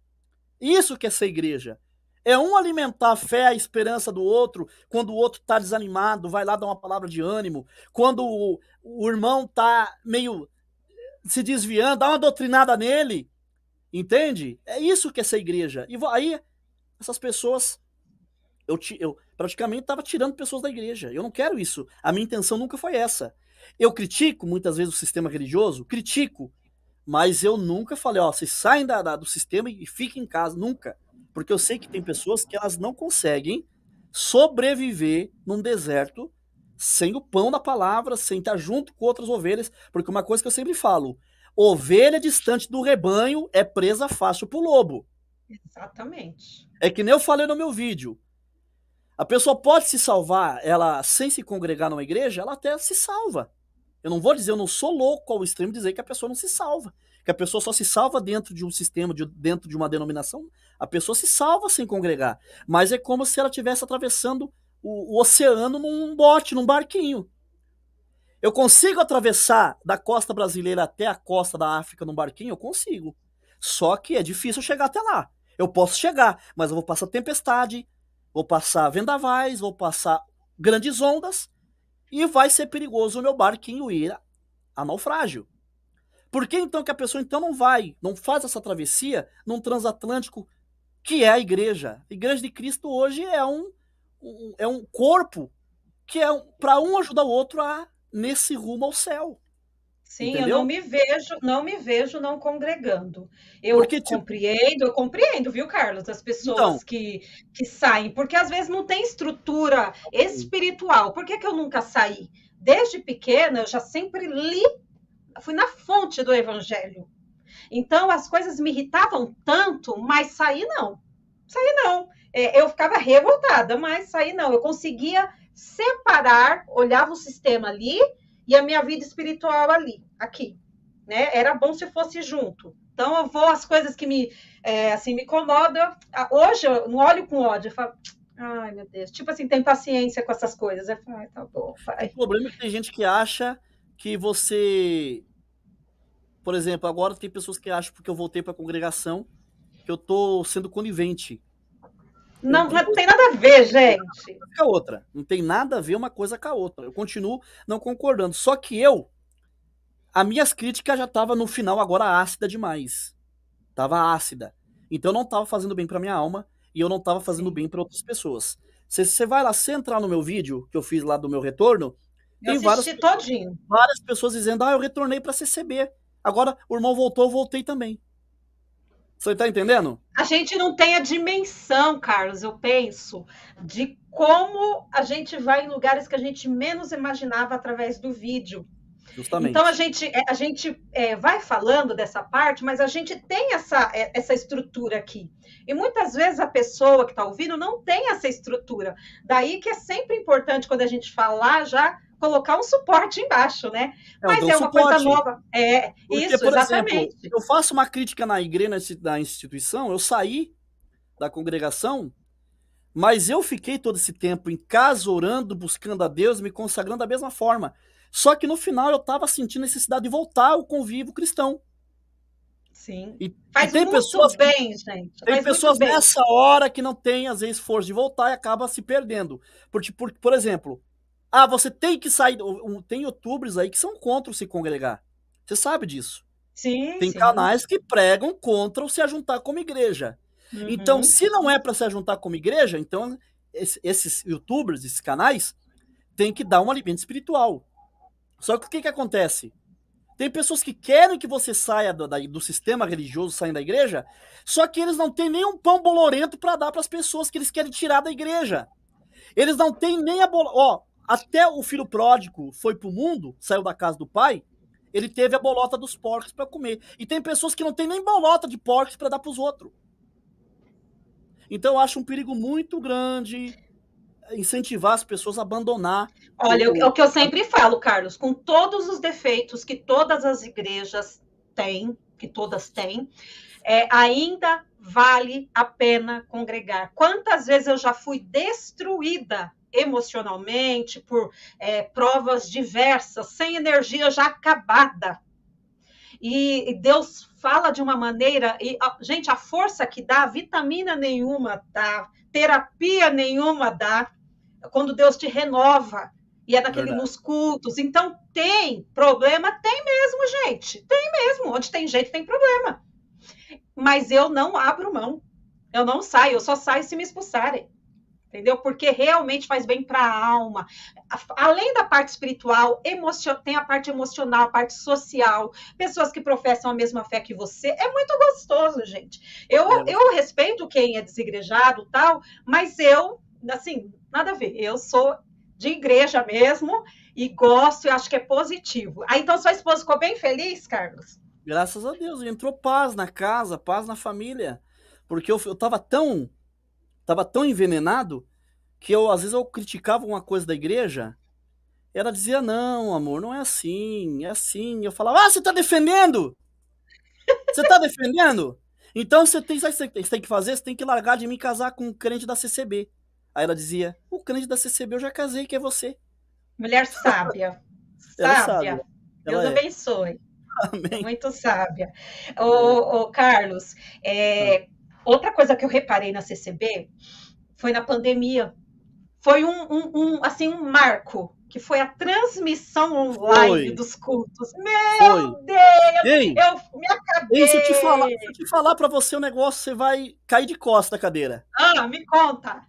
Isso que é ser igreja. É um alimentar a fé, a esperança do outro, quando o outro está desanimado, vai lá dar uma palavra de ânimo. Quando o irmão está meio se desviando, dá uma doutrinada nele. Entende? É isso que é ser igreja. E aí, essas pessoas, eu praticamente estava tirando pessoas da igreja. Eu não quero isso. A minha intenção nunca foi essa. Eu critico muitas vezes o sistema religioso, critico, mas eu nunca falei, ó, vocês saem do sistema e fiquem em casa, nunca. Porque eu sei que tem pessoas que elas não conseguem sobreviver num deserto sem o pão da palavra, sem estar junto com outras ovelhas. Porque uma coisa que eu sempre falo, ovelha distante do rebanho é presa fácil pro lobo. Exatamente. É que nem eu falei no meu vídeo. A pessoa pode se salvar, ela sem se congregar numa igreja, ela até se salva. Eu não vou dizer, eu não sou louco ao extremo de dizer que a pessoa não se salva. Que a pessoa só se salva dentro de um sistema, dentro de uma denominação. A pessoa se salva sem congregar. Mas é como se ela estivesse atravessando o oceano num bote, num barquinho. Eu consigo atravessar da costa brasileira até a costa da África num barquinho? Eu consigo. Só que é difícil chegar até lá. Eu posso chegar, mas eu vou passar tempestade, vou passar vendavais, vou passar grandes ondas e vai ser perigoso o meu barquinho ir a naufrágio. Por que então que a pessoa então não faz essa travessia num transatlântico que é a igreja? A igreja de Cristo hoje é um corpo que para um ajudar o outro a nesse rumo ao céu, Sim, eu entendeu? não me vejo não congregando. Porque tipo, Eu compreendo, viu, Carlos, as então, pessoas que saem, porque às vezes não tem estrutura espiritual. Por que que eu nunca saí? Desde pequena, eu já sempre li, fui na fonte do evangelho. Então, as coisas me irritavam tanto, mas sair não. Sair não. Eu ficava revoltada, mas sair não. Eu conseguia separar, olhava o sistema ali e a minha vida espiritual ali, aqui. Né? Era bom se fosse junto. Então, eu vou, as coisas que assim, me incomodam. Hoje, eu não olho com ódio, eu falo, ai, meu Deus. Tipo assim, tem paciência com essas coisas. Eu falo, ai, tá bom, o vai. problema é que tem gente que acha que você, por exemplo, agora tem pessoas que acham porque eu voltei para a congregação que eu tô sendo conivente. Eu não Não, tenho não coisa tem nada a ver, gente. com a outra. Não tem nada a ver uma coisa com a outra. Eu continuo não concordando. Só que as minhas críticas já estavam no final agora ácida demais. Tava ácida. Então eu não estava fazendo bem para minha alma e eu não estava fazendo Sim. bem para outras pessoas. Você vai lá, se entrar no meu vídeo que eu fiz lá do meu retorno, Eu tem várias, assisti todinho. várias pessoas dizendo: ah, eu retornei para CCB. Agora o irmão voltou, eu voltei também. Você tá entendendo? A gente não tem a dimensão, Carlos, eu penso, de como a gente vai em lugares que a gente menos imaginava através do vídeo. Então Justamente. a gente vai falando dessa parte, mas a gente tem essa estrutura aqui. E muitas vezes a pessoa que está ouvindo não tem essa estrutura. Daí que é sempre importante, quando a gente falar, já colocar um suporte embaixo, né? Eu Mas dou um é uma coisa suporte. nova. É, Porque, isso, por exemplo, exatamente. eu faço uma crítica na igreja, da instituição, eu saí da congregação, mas eu fiquei todo esse tempo em casa orando, buscando a Deus, me consagrando da mesma forma. Só que no final eu estava sentindo necessidade de voltar ao convívio cristão. Sim. E Faz muito bem, gente. tem Faz muito pessoas bem. nessa hora que não têm, às vezes, força de voltar e acaba se perdendo. Por exemplo, ah, você tem que sair. Tem youtubers aí que são contra o se congregar. Você sabe disso. Sim, Tem sim. canais que pregam contra o se ajuntar como igreja. Então, Uhum. se não é para se ajuntar como igreja, então esses youtubers, esses canais, tem que dar um alimento espiritual. Só que o que acontece? Tem pessoas que querem que você saia do sistema religioso, saindo da igreja, só que eles não têm nem um pão bolorento para dar para as pessoas que eles querem tirar da igreja. Eles não têm nem a bolota. Ó, até o filho pródigo foi pro mundo, saiu da casa do pai, ele teve a bolota dos porcos para comer. E tem pessoas que não têm nem bolota de porcos para dar para os outros. Então eu acho um perigo muito grande incentivar as pessoas a abandonar Olha, é o que eu sempre falo, Carlos, com todos os defeitos que todas as igrejas têm, que todas têm, ainda vale a pena congregar. Quantas vezes eu já fui destruída emocionalmente por provas diversas, sem energia já acabada. E Deus fala de uma maneira, e gente, a força que dá, vitamina nenhuma dá, terapia nenhuma dá, quando Deus te renova. E é Verdade. nos cultos. Então, tem problema? Tem mesmo, gente. Tem mesmo. Onde tem gente, tem problema. Mas eu não abro mão. Eu não saio. Eu só saio se me expulsarem. Entendeu? Porque realmente faz bem para a alma. Além da parte espiritual, tem a parte emocional, a parte social. Pessoas que professam a mesma fé que você. É muito gostoso, gente. Eu respeito quem é desigrejado tal, mas eu, assim, nada a ver. Eu sou de igreja mesmo e gosto e acho que é positivo. Aí, então, sua esposa ficou bem feliz, Carlos? Graças a Deus, entrou paz na casa, paz na família. Porque eu tava tão envenenado que eu, às vezes, eu criticava uma coisa da igreja, ela dizia: não, amor, não é assim, é assim. Eu falava: ah, você tá defendendo? Você tá defendendo? Então sabe o que você tem que fazer? Você tem que largar de mim e casar com um crente da CCB. Aí ela dizia: o crente da CCB eu já casei, que é você. Mulher sábia. Ela é sábia. Sábia. Deus Ela é. abençoe. Amém. Muito sábia. É. Carlos, Ah. outra coisa que eu reparei na CCB foi na pandemia. Foi assim, um marco, que foi a transmissão online Foi, dos cultos. foi. Meu Deus, Ei, eu me ei, se eu acabei. te falar pra você o negócio, você vai cair de costas da cadeira. Ah, me conta.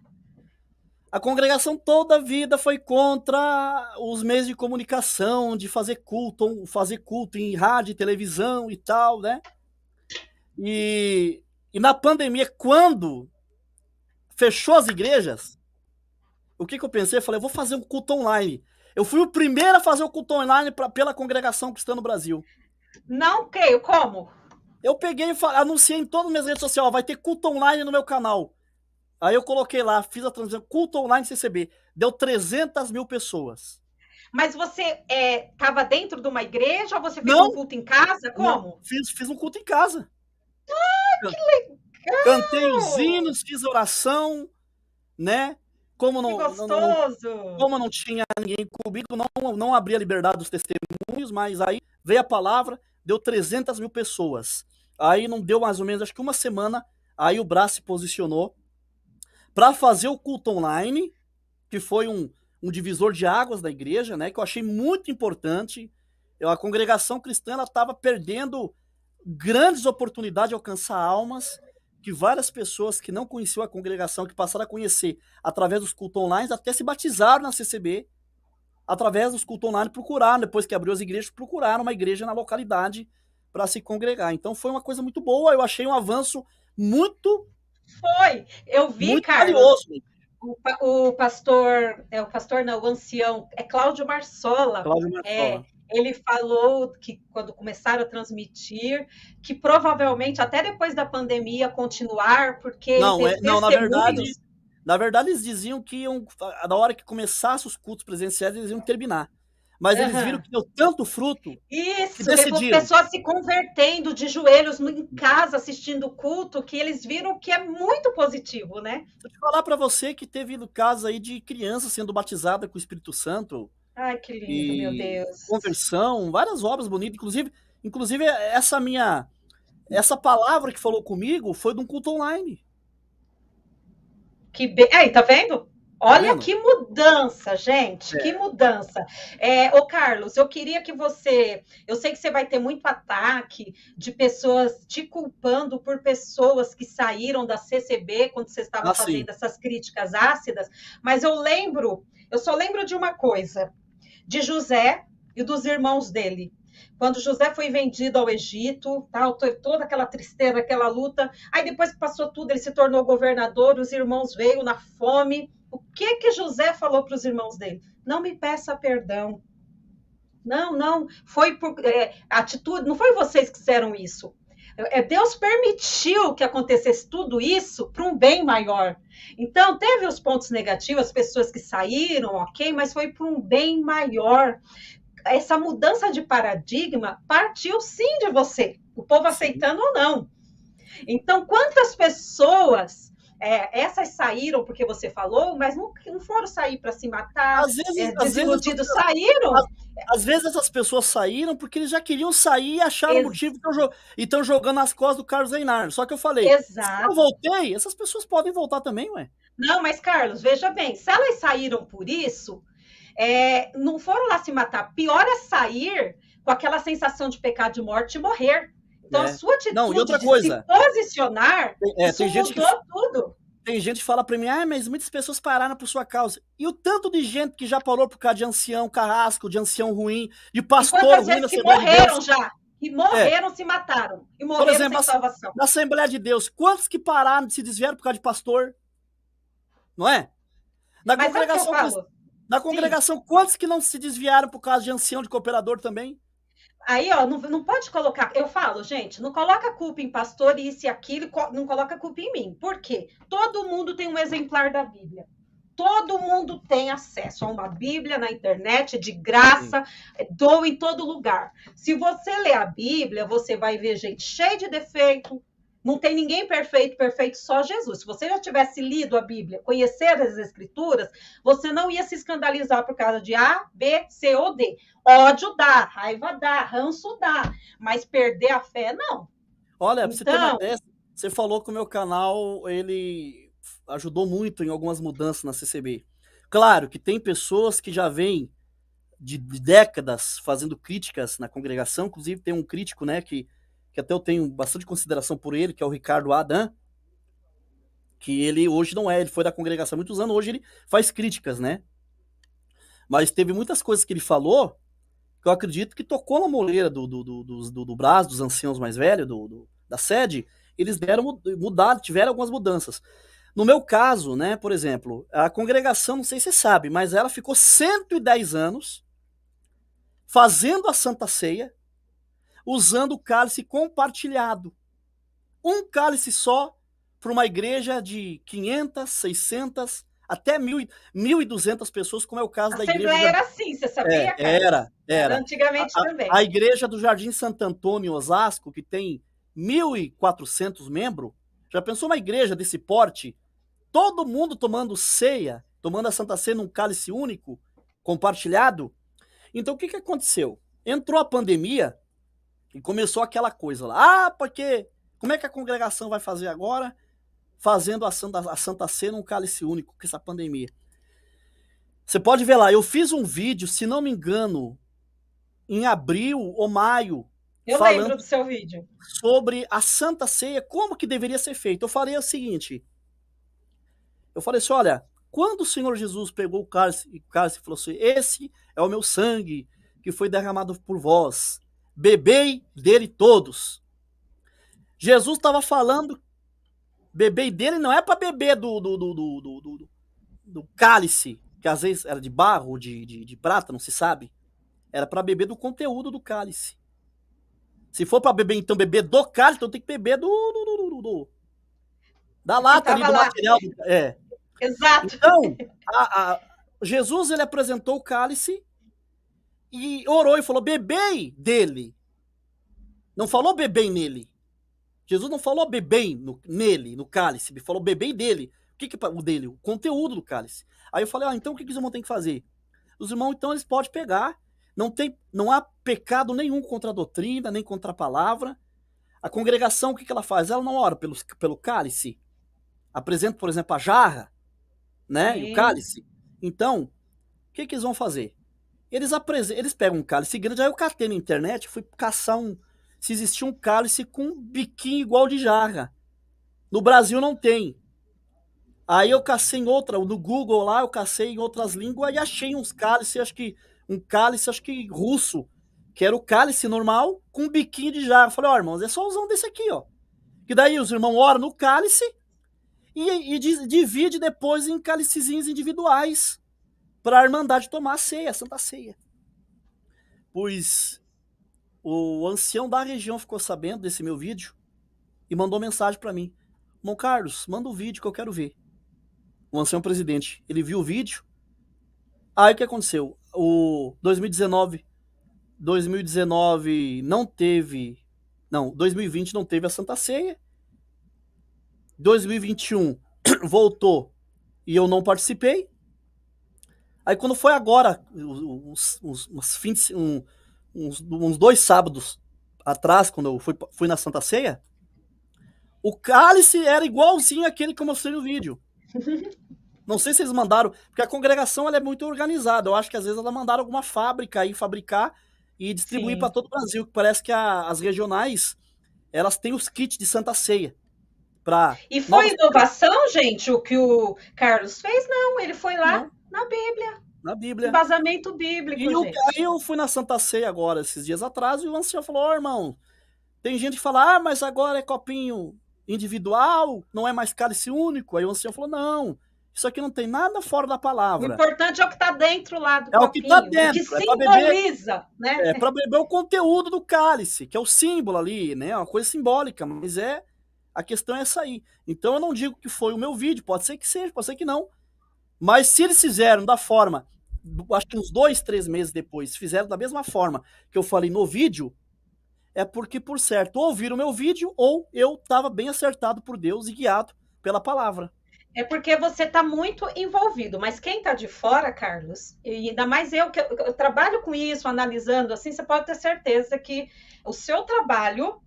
A congregação toda a vida foi contra os meios de comunicação, de fazer culto em rádio e televisão e tal, né? E na pandemia, quando fechou as igrejas, o que eu pensei? Eu falei: eu vou fazer um culto online. Eu fui o primeiro a fazer o culto online pela congregação cristã no Brasil. Não creio. Como? Eu peguei e anunciei em todas as minhas redes sociais: vai ter culto online no meu canal. Aí eu coloquei lá, fiz a transmissão, culto online CCB. Deu 300 mil pessoas. Mas você estava dentro de uma igreja ou você fez um Não, culto em casa? não, Como? fiz um culto em casa. Que Cantei os legal! hinos, fiz oração, né? Como Que gostoso! como não tinha ninguém comigo, não abri a liberdade dos testemunhos, mas aí veio a palavra, deu 300 mil pessoas. Aí não deu mais ou menos, acho que uma semana, aí o Brás se posicionou para fazer o culto online, que foi um divisor de águas da igreja, né? Que eu achei muito importante. A congregação cristã estava perdendo grandes oportunidades de alcançar almas, que várias pessoas que não conheciam a congregação, que passaram a conhecer através dos cultos online, até se batizaram na CCB, através dos cultos online, procuraram, depois que abriu as igrejas, procuraram uma igreja na localidade para se congregar. Então foi uma coisa muito boa, eu achei um avanço muito, Foi. Eu vi, muito Carlos, valioso. o pastor, o pastor não, o ancião, é Cláudio Marsola. Cláudio Marsola. Ele falou que quando começaram a transmitir, que provavelmente até depois da pandemia continuar, porque ele Não, teve não, testemunhos. na verdade eles diziam que iam, na hora que começasse os cultos presenciais, eles iam terminar. Mas eles viram Uhum. que deu tanto fruto que Isso, decidiram. pessoas se convertendo de joelhos em casa assistindo o culto, que eles viram que é muito positivo, né? Deixa eu falar para você que teve casos aí de criança sendo batizada com o Espírito Santo Ai, que lindo, meu e Deus. conversão, várias obras bonitas. Inclusive essa palavra que falou comigo foi de um culto online. Aí, tá vendo? Tá Olha vendo? que mudança, gente, que É, mudança. Ô, Carlos, eu queria que você. Eu sei que você vai ter muito ataque de pessoas te culpando por pessoas que saíram da CCB quando você estava sim. fazendo essas críticas ácidas, mas eu só lembro de uma coisa, de José e dos irmãos dele. Quando José foi vendido ao Egito, tal, toda aquela tristeza, aquela luta. Aí depois que passou tudo, ele se tornou governador, os irmãos veio na fome. O que que José falou para os irmãos dele? Não me peça perdão. Não, não, foi por atitude, não foi vocês que fizeram isso. Deus permitiu que acontecesse tudo isso para um bem maior. Então, teve os pontos negativos, as pessoas que saíram, ok, mas foi para um bem maior. Essa mudança de paradigma partiu sim de você, o povo Sim. aceitando ou não. Então, quantas pessoas essas saíram porque você falou, mas não foram sair para se matar, Às vezes desiludidos, saíram. às vezes essas pessoas saíram porque eles já queriam sair e acharam Ex motivo e estão jogando nas costas do Carlos Einar. Só que eu falei, se eu exato. voltei, essas pessoas podem voltar também, ué. Não, mas Carlos, veja bem, se elas saíram por isso, não foram lá se matar. Pior é sair com aquela sensação de pecado de morte e morrer. Então, a sua Não, e atitude outra de se coisa, posicionar, isso tem gente que mudou tudo. tem gente que fala pra mim, mas muitas pessoas pararam por sua causa. E o tanto de gente que já parou por causa de ancião carrasco, de ancião ruim, de E pastor quantas ruim na vezes que Assembleia de Deus. morreram já? Que É, morreram, se mataram. E por morreram exemplo, sem salvação. na Assembleia de Deus, quantos que pararam, se desviaram por causa de pastor? Não é? Na Mas sabe o que eu congregação, falo? na Sim. congregação, quantos que não se desviaram por causa de ancião, de cooperador também? Aí, ó, não pode colocar. Eu falo, gente, não coloca a culpa em pastor e isso e aquilo, não coloca a culpa em mim. Por quê? Todo mundo tem um exemplar da Bíblia. Todo mundo tem acesso a uma Bíblia na internet, de Sim. graça, doa em todo lugar. Se você ler a Bíblia, você vai ver gente cheia de defeito. Não tem ninguém perfeito, perfeito só Jesus. Se você já tivesse lido a Bíblia, conhecer as Escrituras, você não ia se escandalizar por causa de A, B, C ou D. Ódio dá, raiva dá, ranço dá, mas perder a fé, não. Olha, pra você ter uma Então, ideia, você falou que o meu canal, ele ajudou muito em algumas mudanças na CCB. Claro que tem pessoas que já vêm de décadas fazendo críticas na congregação, inclusive tem um crítico, né, que até eu tenho bastante consideração por ele, que é o Ricardo Adam, que ele hoje não ele foi da congregação há muitos anos, hoje ele faz críticas, né? Mas teve muitas coisas que ele falou que eu acredito que tocou na moleira do Brás, dos anciãos mais velhos, da sede, eles tiveram algumas mudanças. No meu caso, né, por exemplo, a congregação, não sei se você sabe, mas ela ficou 110 anos fazendo a Santa Ceia, usando o cálice compartilhado. Um cálice só para uma igreja de 500, 600, até 1.200 pessoas, como é o caso a da igreja Assembleia era assim, você sabia, Carlos? Era era. antigamente A também. igreja do Jardim Santo Antônio, em Osasco, que tem 1.400 membros, já pensou uma igreja desse porte? Todo mundo tomando ceia, tomando a Santa Ceia num cálice único, compartilhado? Então, o que aconteceu? Entrou a pandemia e começou aquela coisa lá. Porque como é que a congregação vai fazer agora? Fazendo a Santa Ceia num cálice único, com essa pandemia. Você pode ver lá, eu fiz um vídeo, se não me engano, em abril ou maio, Eu falando lembro do seu vídeo. sobre a Santa Ceia, como que deveria ser feito. Eu falei o seguinte, eu falei assim, olha, quando o Senhor Jesus pegou o cálice e falou assim, esse é o meu sangue que foi derramado por vós, bebei dele todos. Jesus estava falando, bebei dele não é para beber do cálice, que às vezes era de barro ou de prata, não se sabe. Era para beber do conteúdo do cálice. Se for para beber, então beber do cálice, então tem que beber da Do que lata ali, estava do lá. material. Exato. Então, Jesus ele apresentou o cálice e orou e falou: bebei dele. Não falou bebei nele. Jesus não falou bebei nele, no cálice. Ele falou bebei dele. O que é o dele? O conteúdo do cálice. Aí eu falei: então o que os irmãos têm que fazer? Os irmãos, então, eles podem pegar. Não há pecado nenhum contra a doutrina, nem contra a palavra. A congregação, o que ela faz? Ela não ora pelo cálice. Apresenta, por exemplo, a jarra, né? E o Sim, cálice. Então, o que eles vão fazer? Eles pegam um cálice grande, aí eu catei na internet, fui caçar se existia um cálice com um biquinho igual de jarra. No Brasil não tem. Aí eu cacei no Google lá, eu cacei em outras línguas e achei uns cálices, um cálice, acho que russo, que era o cálice normal com um biquinho de jarra. Eu falei, ó, irmãos, é só usar um desse aqui, ó. Que daí os irmãos oram no cálice e divide depois em cálicezinhos individuais para a Irmandade tomar a ceia, a Santa Ceia. Pois o ancião da região ficou sabendo desse meu vídeo e mandou mensagem para mim. Irmão Carlos, manda o vídeo que eu quero ver. O ancião presidente, ele viu o vídeo. Aí o que aconteceu? O 2019 não teve, não, 2020 não teve a Santa Ceia. 2021 voltou e eu não participei. Aí quando foi agora, uns 2 sábados atrás, quando eu fui na Santa Ceia, o cálice era igualzinho aquele que eu mostrei no vídeo. Não sei se eles mandaram, porque a congregação ela é muito organizada. Eu acho que às vezes ela mandaram alguma fábrica aí fabricar e distribuir para sim. todo o Brasil. Que parece que as regionais elas têm os kits de Santa Ceia para E foi novas. inovação, gente, o que o Carlos fez? Não, ele foi lá Não, na Bíblia. na Bíblia. Embasamento bíblico, Aí gente. eu fui na Santa Ceia agora, esses dias atrás, e o ancião falou: Ó, irmão, tem gente que fala, mas agora é copinho individual, não é mais cálice único. Aí o ancião falou: não, isso aqui não tem nada fora da O palavra. importante é o que está dentro lá do É o que está copinho, o que dentro, simboliza, né? é para beber o conteúdo do cálice, que é o símbolo ali, né? Uma coisa simbólica, mas a questão é essa aí. Então eu não digo que foi o meu vídeo, pode ser que seja, pode ser que não. Mas se eles fizeram da forma, acho que uns 2, 3 meses depois, fizeram da mesma forma que eu falei no vídeo, é porque, por certo, ou ouviram o meu vídeo ou eu estava bem acertado por Deus e guiado pela palavra. É porque você está muito envolvido, mas quem está de fora, Carlos, e ainda mais eu, que eu trabalho com isso, analisando assim, você pode ter certeza que o seu trabalho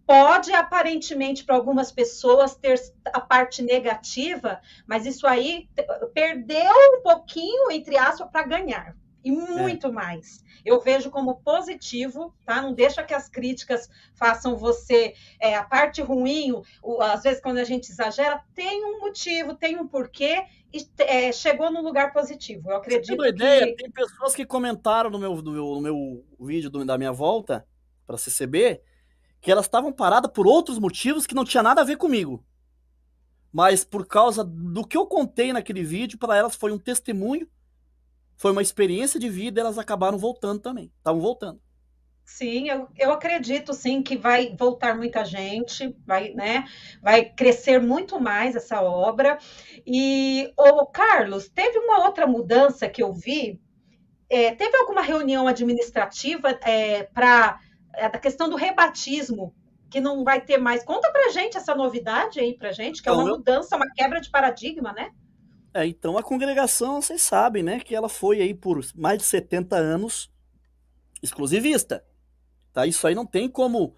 pode, aparentemente, para algumas pessoas, ter a parte negativa, mas isso aí perdeu um pouquinho, entre aspas, para ganhar. E É. muito mais. Eu vejo como positivo, tá? Não deixa que as críticas façam você. A parte ruim, às vezes, quando a gente exagera, tem um motivo, tem um porquê, e chegou num lugar positivo. Eu Você tem uma acredito ideia? que. Tem pessoas que comentaram no meu vídeo da minha volta para CCB que elas estavam paradas por outros motivos que não tinha nada a ver comigo. Mas por causa do que eu contei naquele vídeo, para elas foi um testemunho, foi uma experiência de vida, e elas acabaram voltando também. Estavam voltando. Sim, eu acredito sim que vai voltar muita gente, vai, né, vai crescer muito mais essa obra. E, o Carlos, teve uma outra mudança que eu vi. Teve alguma reunião administrativa para a questão do rebatismo, que não vai ter mais? Conta para gente essa novidade aí para gente, que é uma Então, mudança, uma quebra de paradigma, né? então a congregação, vocês sabem, né, que ela foi aí por mais de 70 anos exclusivista. Tá? Isso aí não tem como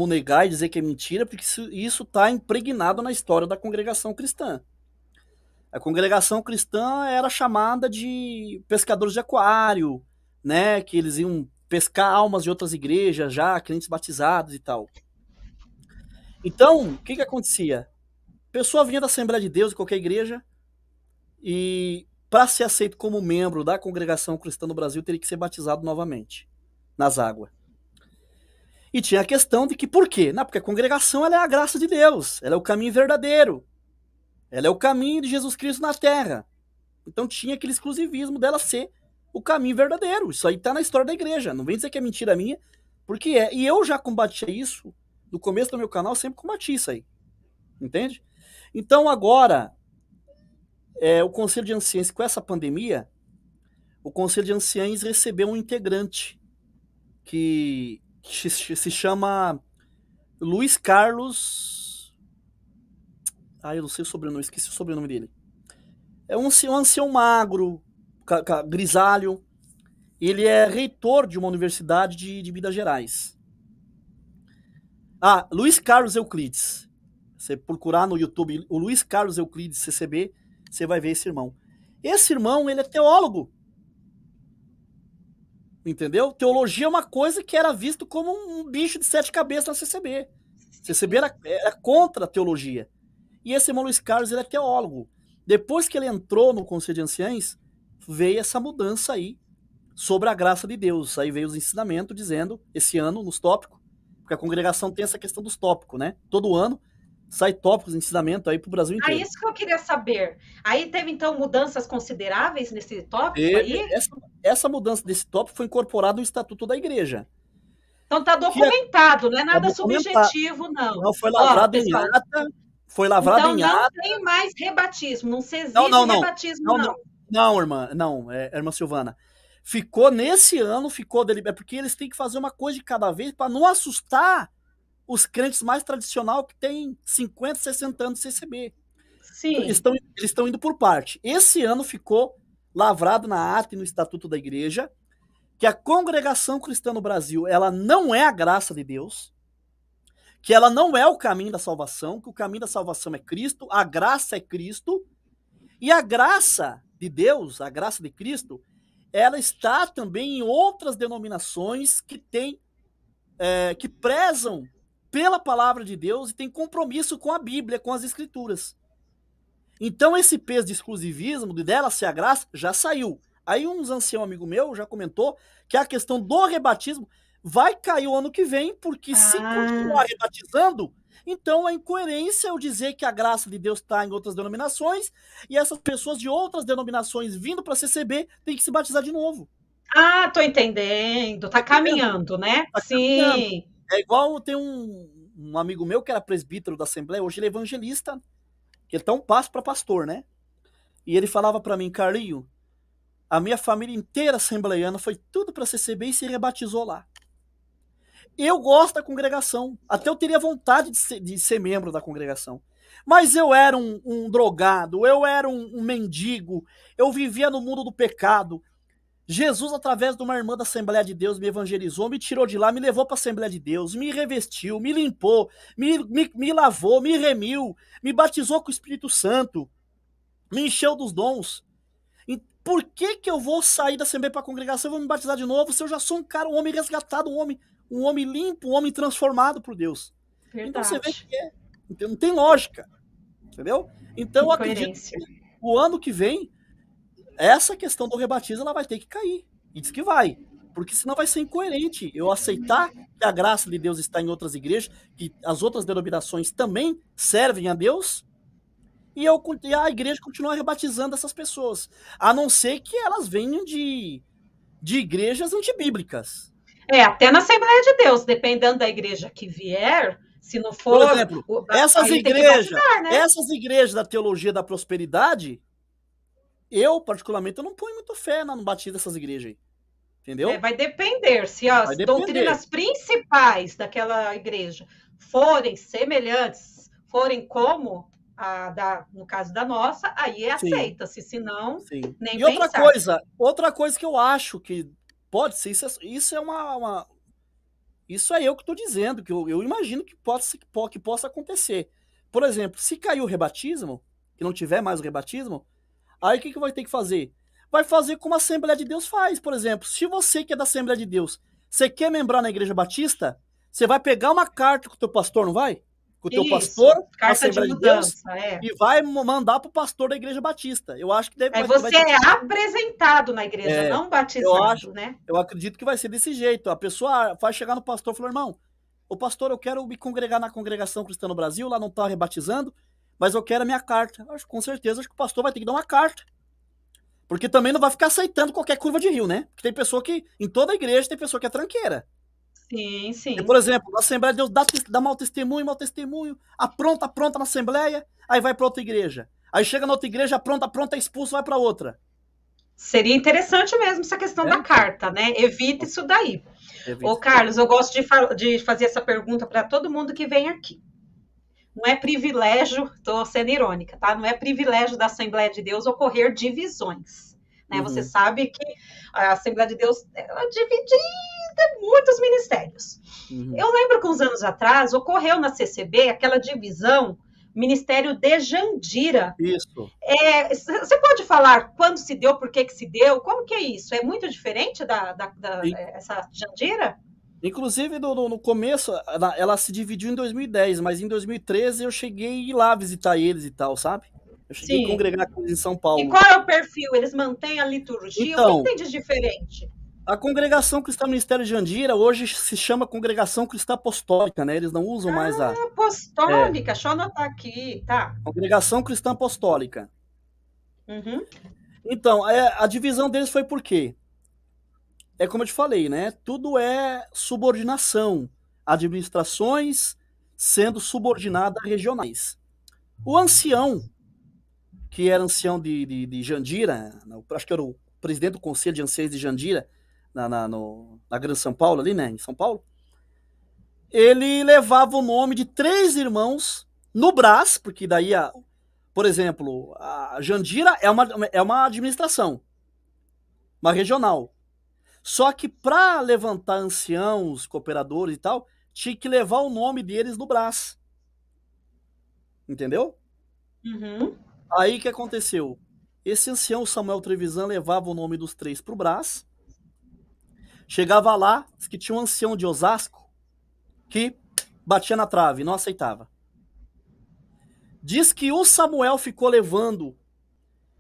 negar e dizer que é mentira, porque isso está impregnado na história da congregação cristã. A congregação cristã era chamada de pescadores de aquário, né? Que eles iam pescar almas de outras igrejas já, crentes batizados e tal. Então, o que acontecia? A pessoa vinha da Assembleia de Deus, de qualquer igreja, e para ser aceito como membro da congregação cristã no Brasil, teria que ser batizado novamente nas águas. E tinha a questão de que, por quê? Não, porque a congregação ela é a graça de Deus, ela é o caminho verdadeiro, ela é o caminho de Jesus Cristo na terra. Então tinha aquele exclusivismo dela ser o caminho verdadeiro. Isso aí tá na história da igreja, não vem dizer que é mentira minha, porque é. E eu já combati isso, no começo do meu canal, sempre combati isso aí, entende? Então agora, o Conselho de Anciães, com essa pandemia, o Conselho de Anciães recebeu um integrante que se chama Luiz Carlos. Eu não sei o sobrenome, esqueci o sobrenome dele. É um ancião magro, grisalho. Ele é reitor de uma universidade de Minas Gerais. Luiz Carlos Euclides. Você procurar no YouTube o Luiz Carlos Euclides CCB, você vai ver esse irmão. Esse irmão, ele é teólogo. Entendeu? Teologia é uma coisa que era visto como um bicho de 7 cabeças na CCB. CCB era contra a teologia. E esse irmão Luiz Carlos, ele é teólogo. Depois que ele entrou no Conselho de Anciães, veio essa mudança aí sobre a graça de Deus. Aí veio os ensinamentos dizendo, esse ano, nos tópicos, porque a congregação tem essa questão dos tópicos, né? Todo ano sai tópicos de ensinamento aí pro Brasil inteiro. Isso que eu queria saber. Aí teve, então, mudanças consideráveis nesse tópico aí? Essa mudança desse tópico foi incorporada no Estatuto da Igreja. Então tá documentado, não é nada subjetivo, não. Não, foi lavrado em ata. Foi lavrado em ata. Então não tem mais rebatismo, não se exige rebatismo, não. Não, irmã, irmã Silvana. Ficou nesse ano, porque eles têm que fazer uma coisa de cada vez para não assustar os crentes mais tradicionais que têm 50, 60 anos de CCB. Sim. Eles estão indo por parte. Esse ano ficou lavrado na ata e no Estatuto da Igreja que a congregação cristã no Brasil, ela não é a graça de Deus, que ela não é o caminho da salvação, que o caminho da salvação é Cristo, a graça é Cristo, e a graça de Deus, a graça de Cristo, ela está também em outras denominações que prezam pela palavra de Deus e têm compromisso com a Bíblia, com as Escrituras. Então esse peso de exclusivismo, de dela ser a graça, já saiu. Aí um ancião amigo meu já comentou que a questão do rebatismo vai cair o ano que vem, porque se continuar rebatizando, então a incoerência é eu dizer que a graça de Deus está em outras denominações e essas pessoas de outras denominações vindo para a CCB têm que se batizar de novo. Tô entendendo. Tá caminhando, né? Tá Sim. Caminhando. É igual tem um amigo meu que era presbítero da Assembleia, hoje ele é evangelista, que ele tá um passo para pastor, né? E ele falava para mim, Carlinho, a minha família inteira assembleiana foi tudo para CCB e se rebatizou lá. Eu gosto da congregação, até eu teria vontade de ser membro da congregação. Mas eu era um drogado, eu era um mendigo, eu vivia no mundo do pecado. Jesus, através de uma irmã da Assembleia de Deus, me evangelizou, me tirou de lá, me levou para a Assembleia de Deus, me revestiu, me limpou, me lavou, me remiu, me batizou com o Espírito Santo, me encheu dos dons. E por que eu vou sair da Assembleia para a congregação e vou me batizar de novo se eu já sou um homem resgatado, um homem limpo, um homem transformado por Deus? Verdade. Então você vê que não tem lógica, entendeu? Então eu acredito que o ano que vem essa questão do rebatismo ela vai ter que cair. E diz que vai. Porque senão vai ser incoerente eu aceitar que a graça de Deus está em outras igrejas, que as outras denominações também servem a Deus, e a igreja continuar rebatizando essas pessoas. A não ser que elas venham de igrejas antibíblicas. Até na Assembleia de Deus, dependendo da igreja que vier, se não for... Por exemplo, essas igrejas da teologia da prosperidade... Eu, particularmente, eu não ponho muito fé no batismo dessas igrejas aí. Entendeu? Vai depender. Se as doutrinas principais daquela igreja forem semelhantes, forem como no caso da nossa, aí aceita-se. Se não, nem e pensar. Outra coisa que eu acho que pode ser, isso é uma... Isso é eu que estou dizendo, que eu imagino que possa acontecer. Por exemplo, se cair o rebatismo, que não tiver mais o rebatismo, aí o que vai ter que fazer? Vai fazer como a Assembleia de Deus faz, por exemplo. Se você que é da Assembleia de Deus Você quer membrar na Igreja Batista? Você vai pegar uma carta com o teu pastor, não vai? Com o teu pastor Isso, na carta de Assembleia de Deus mudança, é. e vai mandar para o pastor da Igreja Batista. Eu acho que Aí vai você ter. é apresentado na igreja, É, não batizado, né? eu acredito que vai ser desse jeito. A pessoa vai chegar no pastor e falar, irmão, o pastor, eu quero me congregar na Congregação Cristã no Brasil, lá não está rebatizando, mas eu quero a minha carta. Com certeza, acho que o pastor vai ter que dar uma carta. Porque também não vai ficar aceitando qualquer curva de rio, né? Porque tem pessoa que, em toda a igreja, tem pessoa que é tranqueira. Sim, E, sim. por exemplo, na Assembleia de Deus dá mau testemunho, apronta na Assembleia, aí vai para outra igreja. Aí chega na outra igreja, apronta, é expulso, vai para outra. Seria interessante mesmo essa questão da Então, carta, né? Evite isso daí. Ô, evite isso daí. Carlos, eu gosto de fazer essa pergunta para todo mundo que vem aqui. Não é privilégio, estou sendo irônica, tá? Não é privilégio da Assembleia de Deus ocorrer divisões. Né? Você Uhum, sabe que a Assembleia de Deus é dividida em muitos ministérios. uhum. Eu lembro que uns anos atrás ocorreu na CCB aquela divisão Ministério de Jandira. Isso. Você pode falar quando se deu, por que se deu? Como que é isso? É muito diferente E, essa Jandira? inclusive, no começo, ela se dividiu em 2010, mas em 2013 eu cheguei a ir lá visitar eles e tal, sabe? Eu cheguei a Sim. congregar com eles em São E Paulo. qual é o perfil? Eles mantêm a liturgia? O que Então, tem de diferente? a Congregação Cristã Ministério de Jandira hoje se chama Congregação Cristã Apostólica, né? Eles não usam mais a Apostólica, deixa eu anotar aqui, tá? Congregação Cristã Apostólica. Uhum, Então, a divisão deles foi por quê? É como eu te falei, né? Tudo é subordinação. Administrações sendo subordinadas a regionais. O ancião, que era ancião de Jandira, acho que era o presidente do Conselho de Anciães de Jandira, na Grande São Paulo, ali, né? Em São Paulo. Ele levava o nome de 3 irmãos no Brás, porque daí, por exemplo, a Jandira é uma administração, uma regional. Só que para levantar anciãos, cooperadores e tal, tinha que levar o nome deles no Brás. Entendeu? uhum. Aí o que aconteceu? Esse ancião Samuel Trevisan levava o nome dos 3 pro Brás. Chegava lá, diz que tinha um ancião de Osasco que batia na trave, não aceitava. Diz que o Samuel ficou levando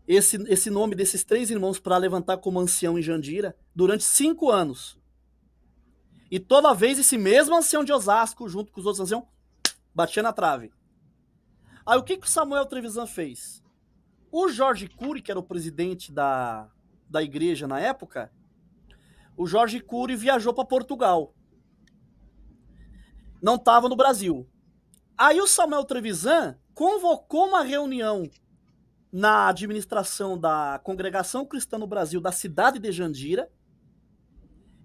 esse nome desses 3 irmãos para levantar como ancião em Jandira durante 5 anos. E toda vez esse mesmo ancião de Osasco, junto com os outros anciãos, batia na trave. Aí o que o Samuel Trevisan fez? O Jorge Cury, que era o presidente da igreja na época, o Jorge Cury viajou para Portugal. Não estava no Brasil. Aí o Samuel Trevisan convocou uma reunião na administração da Congregação Cristã no Brasil da cidade de Jandira,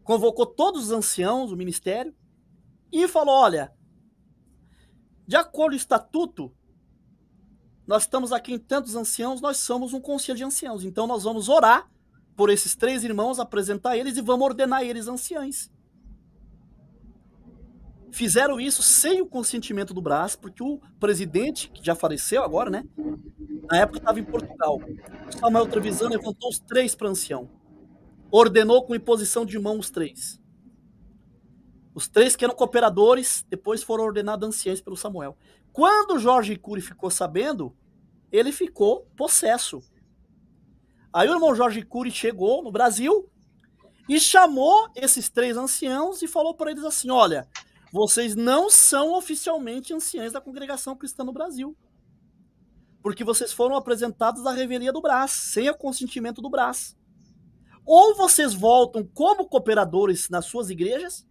convocou todos os anciãos, o ministério, e falou, olha, de acordo com o estatuto, nós estamos aqui em tantos anciãos, nós somos um conselho de anciãos, então nós vamos orar por esses 3 irmãos, apresentar eles e vamos ordenar eles anciães. Fizeram isso sem o consentimento do Brás, porque o presidente, que já faleceu agora, né, na época estava em Portugal. O Samuel Trevisan levantou os 3 para ancião. Ordenou com imposição de mão os 3. Os 3 que eram cooperadores, depois foram ordenados anciães pelo Samuel. Quando o Jorge Cury ficou sabendo, ele ficou possesso. Aí o irmão Jorge Cury chegou no Brasil e chamou esses 3 anciãos e falou para eles assim, olha, vocês não são oficialmente anciães da Congregação Cristã no Brasil, porque vocês foram apresentados à revelia do Brás, sem o consentimento do Brás. Ou vocês voltam como cooperadores nas suas igrejas,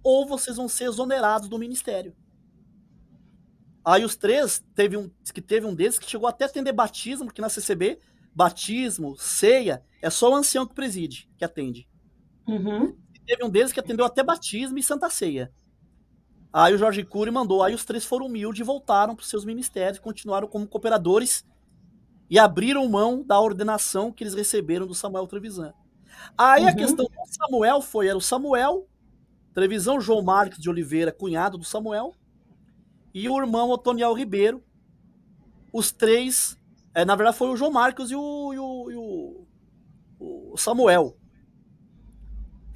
ou vocês vão ser exonerados do ministério. Aí os 3, teve um deles que chegou até a atender batismo, porque na CCB, batismo, ceia, é só o ancião que preside, que atende. Uhum. Teve um deles que atendeu até batismo e santa ceia. Aí o Jorge Cury mandou, aí os 3 foram humildes e voltaram para os seus ministérios, continuaram como cooperadores e abriram mão da ordenação que eles receberam do Samuel Trevisan. Aí a Uhum. questão do Samuel era o Samuel, Trevisan João Marques de Oliveira, cunhado do Samuel, e o irmão Otoniel Ribeiro, os 3, na verdade foi o João Marcos e o Samuel.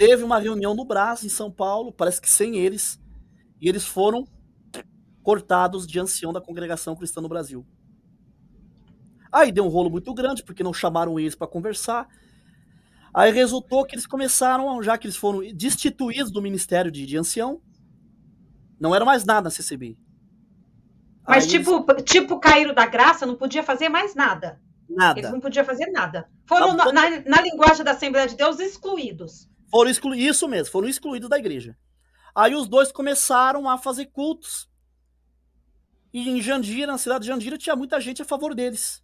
teve uma reunião no Brás, em São Paulo, parece que sem eles, e eles foram cortados de ancião da congregação cristã no Brasil. Aí deu um rolo muito grande, porque não chamaram eles para conversar. Aí resultou que eles começaram, já que eles foram destituídos do ministério de ancião, não era mais nada na CCB. Mas Aí eles, tipo caíram da graça, não podia fazer mais nada. Eles nada. não podiam fazer nada. Foram, na linguagem da Assembleia de Deus, excluídos. Foram excluídos, isso mesmo, foram excluídos da igreja. Aí os dois começaram a fazer cultos. E em Jandira, na cidade de Jandira, tinha muita gente a favor deles.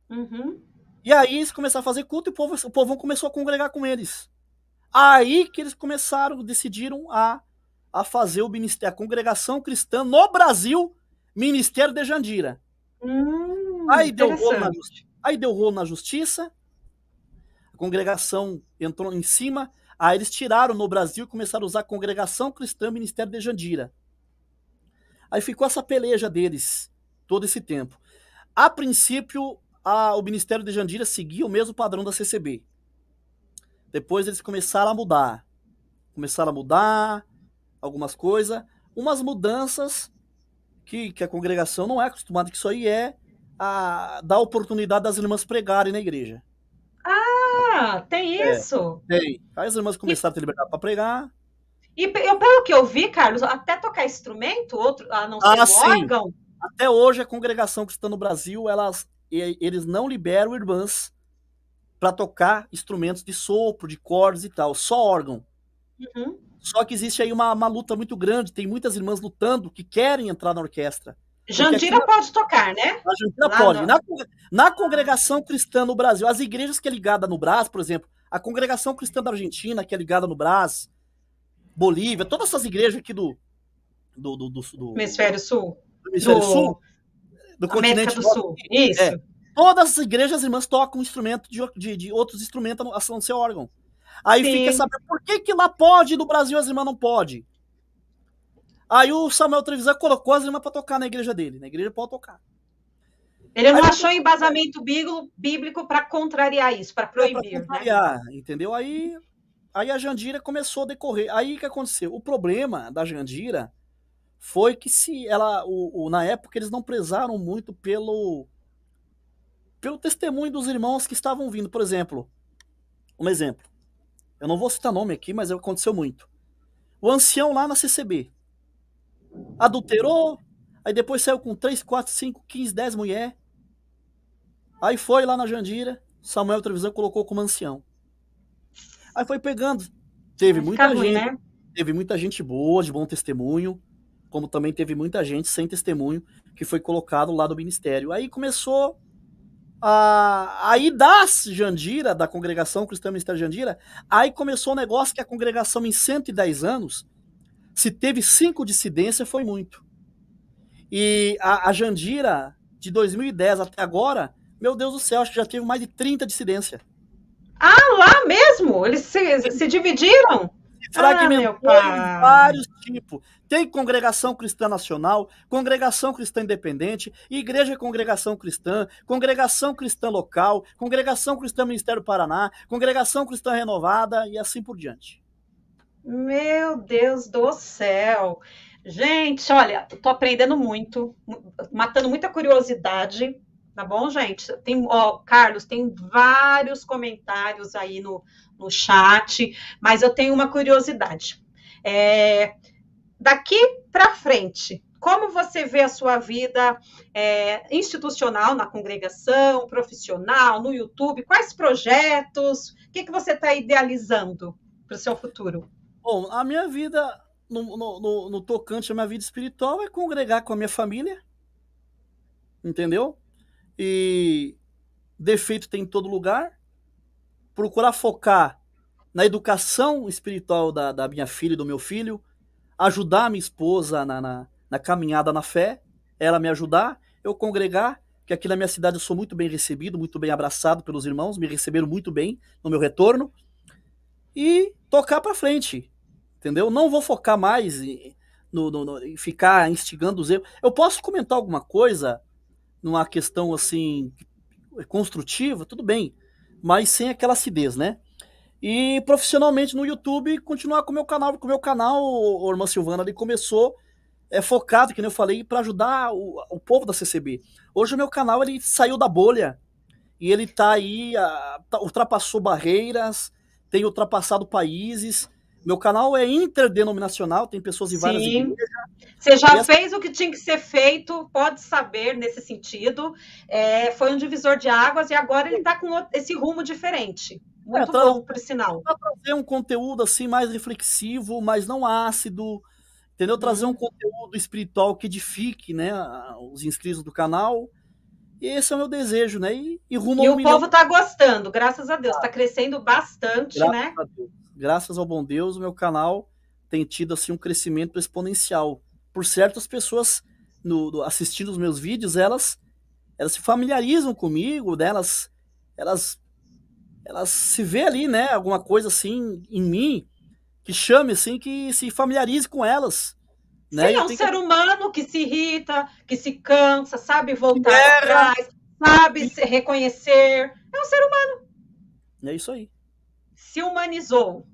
Uhum. E aí eles começaram a fazer culto e o povão começou a congregar com eles. Aí que eles decidiram a fazer o ministério, a congregação cristã no Brasil, Ministério de Jandira. Aí deu rolo na justiça, a congregação entrou em cima, aí eles tiraram no Brasil e começaram a usar a congregação cristã, Ministério de Jandira. Aí ficou essa peleja deles todo esse tempo. A princípio, o Ministério de Jandira seguia o mesmo padrão da CCB. Depois eles começaram a mudar. Algumas coisas. Umas mudanças que a congregação não é acostumada, que isso aí é dar oportunidade das irmãs pregarem na igreja. Ah, tem isso? Tem. Aí as irmãs começaram a ter liberdade para pregar. E pelo que eu vi, Carlos, até tocar instrumento, outro, a não ser o órgão. Até hoje, a congregação cristã no Brasil, eles não liberam irmãs para tocar instrumentos de sopro, de cordas e tal, só órgão. Uhum. Só que existe aí uma luta muito grande, tem muitas irmãs lutando que querem entrar na orquestra. Jandira pode tocar, né? A Jandira pode. Na congregação cristã no Brasil, as igrejas que é ligada no Brás, por exemplo, a congregação cristã da Argentina, que é ligada no Brás, Bolívia, todas essas igrejas aqui do Hemisfério Sul. Do Hemisfério Sul, do América continente do Sul. Isso. Todas as igrejas, as irmãs tocam um instrumento de outros instrumentos a não ser órgão. Aí Sim. Fica sabendo por que lá pode e no Brasil as irmãs não pode. Aí o Samuel Trevisan colocou as irmãs para tocar na igreja dele. Na igreja pode tocar. Ele não achou embasamento bíblico para contrariar isso, para proibir. Pra contrariar, né? Entendeu? Aí a Jandira começou a decorrer. Aí o que aconteceu? O problema da Jandira foi que na época eles não prezaram muito pelo testemunho dos irmãos que estavam vindo. Por exemplo, um exemplo. Eu não vou citar nome aqui, mas aconteceu muito. O ancião lá na CCB adulterou, aí depois saiu com 3, 4, 5, 15, 10 mulheres. Aí foi lá na Jandira, Samuel Trevisan colocou como ancião. Aí foi pegando. Teve muita gente, né? Teve muita gente boa, de bom testemunho, como também teve muita gente sem testemunho que foi colocado lá do ministério. Aí começou aí da Jandira, da congregação cristã Ministério de Jandira, aí começou um negócio que a congregação em 110 anos, se teve 5 dissidências, foi muito. E a Jandira, de 2010 até agora, meu Deus do céu, acho que já teve mais de 30 dissidências. Ah, lá mesmo? Eles se dividiram? Fragmentou em vários tipos. Tem congregação cristã nacional, congregação cristã independente, igreja e congregação cristã local, congregação cristã Ministério Paraná, congregação cristã renovada e assim por diante. Meu Deus do céu! Gente, olha, tô aprendendo muito, matando muita curiosidade, tá bom, gente? Carlos, tem vários comentários aí no chat, mas eu tenho uma curiosidade. Daqui para frente, como você vê a sua vida institucional na congregação, profissional, no YouTube? Quais projetos? O que você está idealizando para o seu futuro? Bom, a minha vida, no tocante à minha vida espiritual, é congregar com a minha família, entendeu? E defeito tem em todo lugar. Procurar focar na educação espiritual da minha filha e do meu filho, ajudar a minha esposa na caminhada na fé, ela me ajudar, eu congregar, que aqui na minha cidade eu sou muito bem recebido, muito bem abraçado pelos irmãos, me receberam muito bem no meu retorno, e tocar para frente, entendeu? Não vou focar mais em ficar instigando os erros. Eu posso comentar alguma coisa numa questão assim construtiva, tudo bem, mas sem aquela acidez, né? E profissionalmente no YouTube, continuar com o meu canal, porque o meu canal, o Irmã Silvana, ele começou focado, que nem eu falei, para ajudar o povo da CCB. Hoje o meu canal ele saiu da bolha e ele tá aí, ultrapassou barreiras, tem ultrapassado países. Meu canal é interdenominacional, tem pessoas de várias Sim. igrejas. Você já E essa, fez o que tinha que ser feito, pode saber nesse sentido. Foi um divisor de águas e agora ele está com esse rumo diferente. é, Muito tra bom, por sinal. trazer um conteúdo assim mais reflexivo, mas não ácido, entendeu? Trazer um Hum. conteúdo espiritual que edifique, né, os inscritos do canal. E esse é o meu desejo, né? E rumo a E 1 milhão. povo está gostando, graças a Deus. Está crescendo bastante, Graças né? a Deus. Graças ao bom Deus, o meu canal tem tido assim um crescimento exponencial. Por certas pessoas assistindo os meus vídeos, elas se familiarizam comigo, né? Elas se vê ali, né? Alguma coisa assim em mim que chame assim, que se familiarize com elas, Sim, né? E eu é um tenho que ser humano que se irrita, que se cansa, sabe voltar erra, atrás, sabe e se reconhecer. É um ser humano. é isso aí. Se humanizou.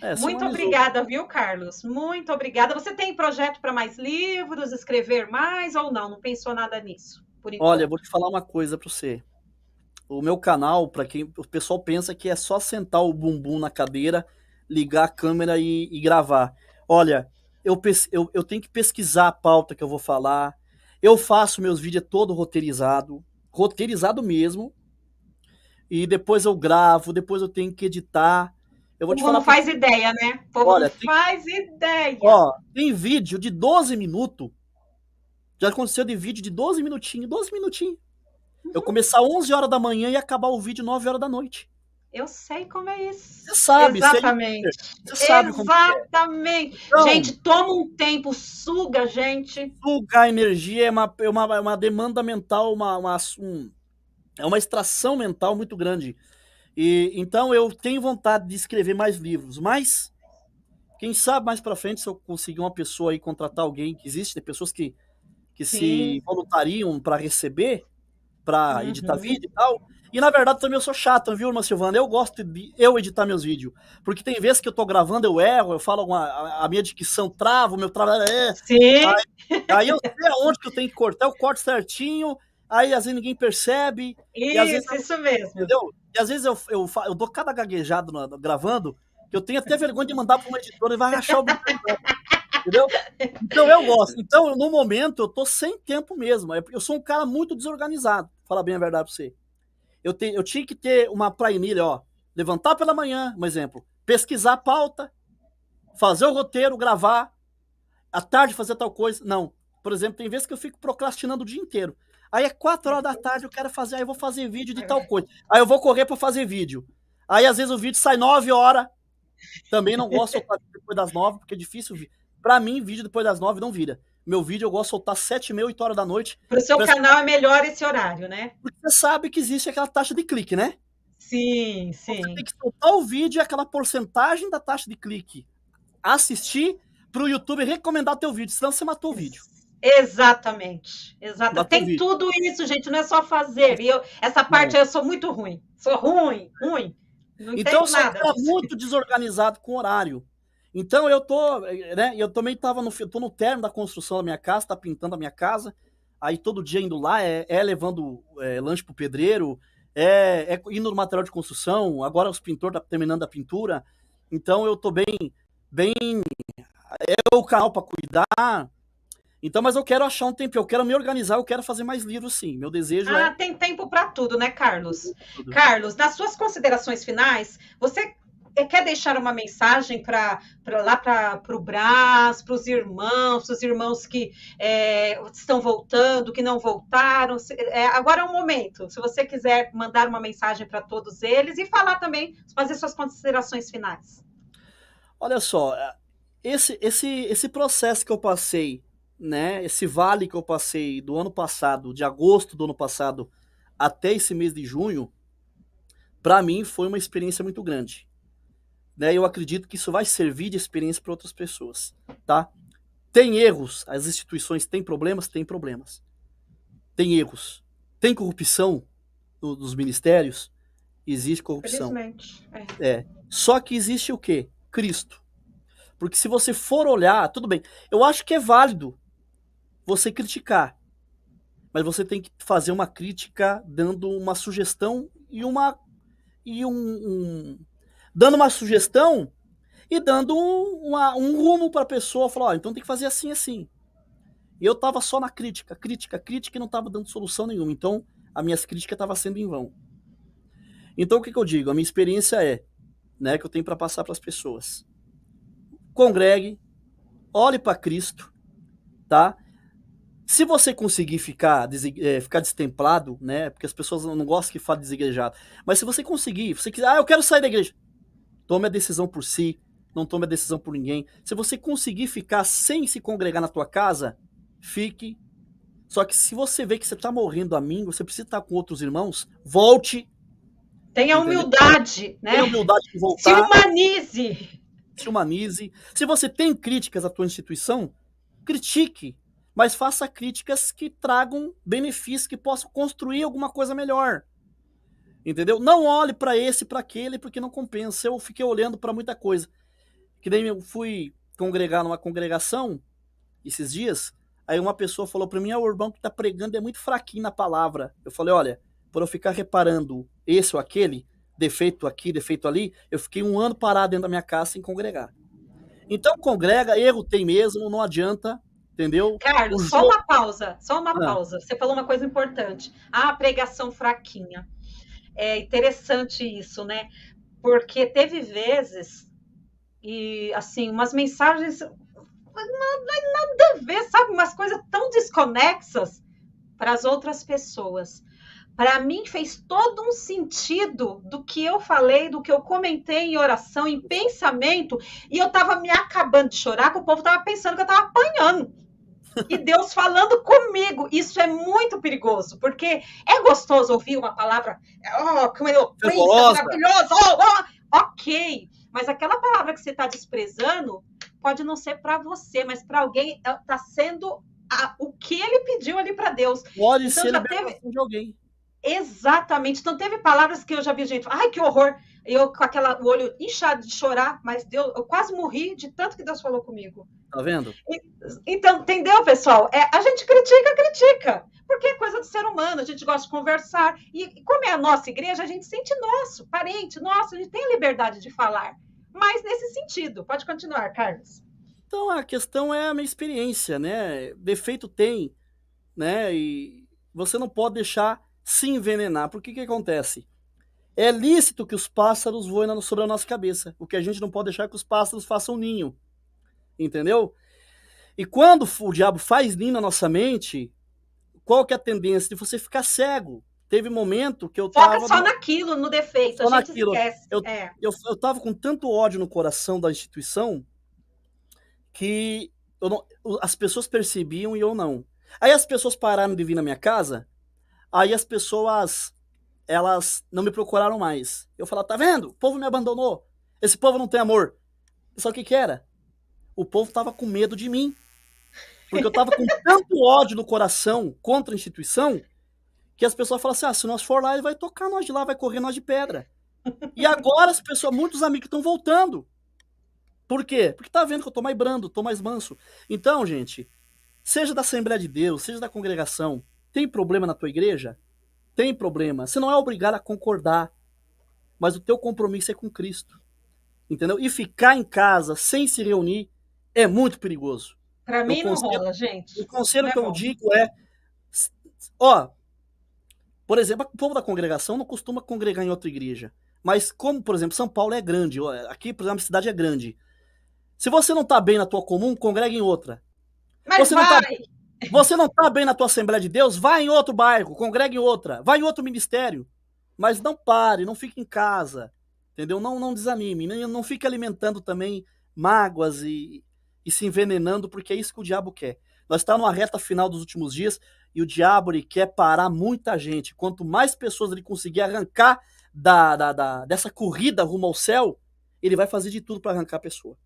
Se Muito humanizou. obrigada, viu, Carlos? Muito obrigada. Você tem projeto para mais livros, escrever mais ou não? Não pensou nada nisso, por Olha, eu enquanto? vou te falar uma coisa para você. O meu canal, para quem o pessoal pensa que é só sentar o bumbum na cadeira, ligar a câmera e gravar. Olha, eu tenho que pesquisar a pauta que eu vou falar. Eu faço meus vídeos todo roteirizado, roteirizado mesmo, e depois eu gravo, depois eu tenho que editar. Eu O vou te povo falar não porque, faz ideia, né? O povo não olha, faz ideia. ó, tem vídeo de 12 minutos. Já aconteceu de vídeo de 12 minutinhos, 12 minutinhos. Eu começar 11 horas da manhã e acabar o vídeo 9 horas da noite. Eu sei como é Você isso. sabe, você é Exatamente. youtuber, você sabe como que é. Exatamente. Então, Gente, toma um tempo, suga, gente. sugar energia é uma demanda mental, é uma extração mental muito grande. E então eu tenho vontade de escrever mais livros, mas quem sabe mais para frente se eu conseguir uma pessoa aí contratar alguém, que existe, tem pessoas que se Sim. voluntariam para receber, para editar Uhum. vídeo e tal. E na verdade também eu sou chato, viu, irmã Silvana? Eu gosto de eu editar meus vídeos. Porque tem vezes que eu tô gravando, eu erro, eu falo a minha dicção trava, o meu trabalho Sim. Aí eu sei aonde que eu tenho que cortar, eu corto certinho, aí às vezes ninguém percebe, e às vezes, Isso mesmo. entendeu? E às vezes eu dou cada gaguejado gravando, que eu tenho até vergonha de mandar para uma editora e vai rachar o bico, entendeu? Então eu gosto. Então, no momento, eu tô sem tempo mesmo. Eu sou um cara muito desorganizado, falar bem a verdade pra você. Eu tinha que ter uma planilha, ó. Levantar pela manhã, um exemplo. Pesquisar a pauta, fazer o roteiro, gravar, à tarde fazer tal coisa. Não. Por exemplo, tem vezes que eu fico procrastinando o dia inteiro. Aí é 4 horas da tarde, eu quero fazer, aí eu vou fazer vídeo de tal coisa. Aí eu vou correr para fazer vídeo. Aí às vezes o vídeo sai 9 horas. Também não gosto de soltar depois das 9, porque é difícil. Para mim, vídeo depois das 9 não vira. Meu vídeo eu gosto de soltar 7h30, 8 horas da noite. Para o seu canal é melhor esse horário, né? Porque você sabe que existe aquela taxa de clique, né? Sim, Você tem sim. que soltar o vídeo e aquela porcentagem da taxa de clique assistir para o YouTube recomendar teu vídeo, senão você matou o vídeo. Exatamente, exata. Matou o Tem vídeo. tudo isso, gente, não é só fazer. Essa Não. parte eu sou muito ruim. Sou ruim, ruim. Não Então eu entendo sou um nada cara disso. muito desorganizado com horário. Então eu também tô no término da construção da minha casa, tá pintando a minha casa, aí todo dia indo lá, levando lanche pro pedreiro, indo no material de construção, agora os pintores tá terminando a pintura, então eu tô bem, o canal para cuidar, então, mas eu quero achar um tempo, eu quero me organizar, eu quero fazer mais livros sim, meu desejo Ah, tem tempo para tudo, né, Carlos? tudo. Carlos, nas suas considerações finais, você quer deixar uma mensagem para lá para o Brás, para os irmãos que estão voltando, que não voltaram? Agora é o momento. Se você quiser mandar uma mensagem para todos eles e falar também, fazer suas considerações finais. Olha só, esse processo que eu passei, né? Esse vale que eu passei do ano passado, de agosto do ano passado até esse mês de junho, para mim foi uma experiência muito grande, né? Eu acredito que isso vai servir de experiência para outras pessoas, tá? Tem erros, as instituições têm problemas, tem problemas. Tem erros, tem corrupção nos ministérios, existe corrupção. Felizmente. Só que existe o quê? Cristo. Porque se você for olhar, tudo bem, eu acho que é válido você criticar, mas você tem que fazer uma crítica dando uma sugestão dando uma sugestão e dando um rumo para a pessoa, falar, então tem que fazer assim, assim. E eu tava só na crítica e não tava dando solução nenhuma. Então, as minhas críticas estavam sendo em vão. Então, o que eu digo? A minha experiência né, que eu tenho para passar para as pessoas. Congregue, olhe para Cristo, tá? Se você conseguir ficar destemplado, né? Porque as pessoas não gostam que fale desigrejado. Mas se você conseguir, você quiser, eu quero sair da igreja. Tome a decisão por si, não tome a decisão por ninguém. Se você conseguir ficar sem se congregar na tua casa, fique. Só que se você vê que você está morrendo a mim, você precisa estar com outros irmãos, volte. Tenha humildade, né? Tenha humildade de voltar. Se humanize. Se humanize. Se você tem críticas à tua instituição, critique. Mas faça críticas que tragam benefícios, que possam construir alguma coisa melhor. Entendeu? Não olhe para esse, para aquele, porque não compensa. Eu fiquei olhando para muita coisa. Que nem eu fui congregar numa congregação esses dias, aí uma pessoa falou para mim, o Urbão que tá pregando é muito fraquinho na palavra. Eu falei, olha, por eu ficar reparando esse ou aquele, defeito aqui, defeito ali, eu fiquei 1 ano parado dentro da minha casa sem congregar. Então congrega, erro tem mesmo, não adianta, entendeu? Carlos, só uma pausa. Você falou uma coisa importante. A pregação fraquinha. É interessante isso, né? Porque teve vezes e assim, umas mensagens nada a ver, sabe? Umas coisas tão desconexas para as outras pessoas. Para mim fez todo um sentido do que eu falei, do que eu comentei em oração, em pensamento, e eu estava me acabando de chorar, que o povo estava pensando que eu estava apanhando. E Deus falando comigo. Isso é muito perigoso, porque é gostoso ouvir uma palavra, como eloquência, maravilhosa, ok. Mas aquela palavra que você está desprezando pode não ser para você, mas para alguém está sendo o que ele pediu ali para Deus. Pode então, ser de alguém. Exatamente. Então teve palavras que eu já vi gente, ai que horror. Eu com o olho inchado de chorar, mas Deus, eu quase morri de tanto que Deus falou comigo. Tá vendo? Então, entendeu, pessoal? A gente critica, porque é coisa do ser humano, a gente gosta de conversar, e como é a nossa igreja, a gente sente nosso, parente, nosso, a gente tem a liberdade de falar, mas nesse sentido. Pode continuar, Carlos. Então, a questão é a minha experiência, né? Defeito tem, né? E você não pode deixar se envenenar, porque o que acontece? É lícito que os pássaros voem sobre a nossa cabeça, o que a gente não pode deixar é que os pássaros façam ninho. Entendeu? E quando o diabo faz ninho na nossa mente, qual que é a tendência de você ficar cego? Teve momento que eu tava... Foca só naquilo, no defeito, só a gente esquece. Eu tava com tanto ódio no coração da instituição que as pessoas percebiam e eu não. Aí as pessoas pararam de vir na minha casa, aí as pessoas, elas não me procuraram mais. Eu falava, tá vendo? O povo me abandonou. Esse povo não tem amor. Só que era? O povo tava com medo de mim. Porque eu tava com tanto ódio no coração contra a instituição que as pessoas falam assim, se nós for lá, ele vai tocar nós de lá, vai correr nós de pedra. E agora as pessoas, muitos amigos estão voltando. Por quê? Porque tá vendo que eu tô mais brando, tô mais manso. Então, gente, seja da Assembleia de Deus, seja da congregação, tem problema na tua igreja? Tem problema. Você não é obrigado a concordar, mas o teu compromisso é com Cristo. Entendeu? E ficar em casa sem se reunir é muito perigoso. Para mim não rola, gente. O conselho que eu digo é, por exemplo, o povo da congregação não costuma congregar em outra igreja. Mas como, por exemplo, São Paulo é grande, aqui, por exemplo, a cidade é grande. Se você não tá bem na tua comum, congrega em outra. Mas você não tá bem na tua Assembleia de Deus, vai em outro bairro, congrega em outra, vai em outro ministério. Mas não pare, não fique em casa, entendeu? Não desanime, não fique alimentando também mágoas e se envenenando, porque é isso que o diabo quer. Nós estamos numa reta final dos últimos dias e o diabo ele quer parar muita gente. Quanto mais pessoas ele conseguir arrancar dessa corrida rumo ao céu, ele vai fazer de tudo para arrancar a pessoa.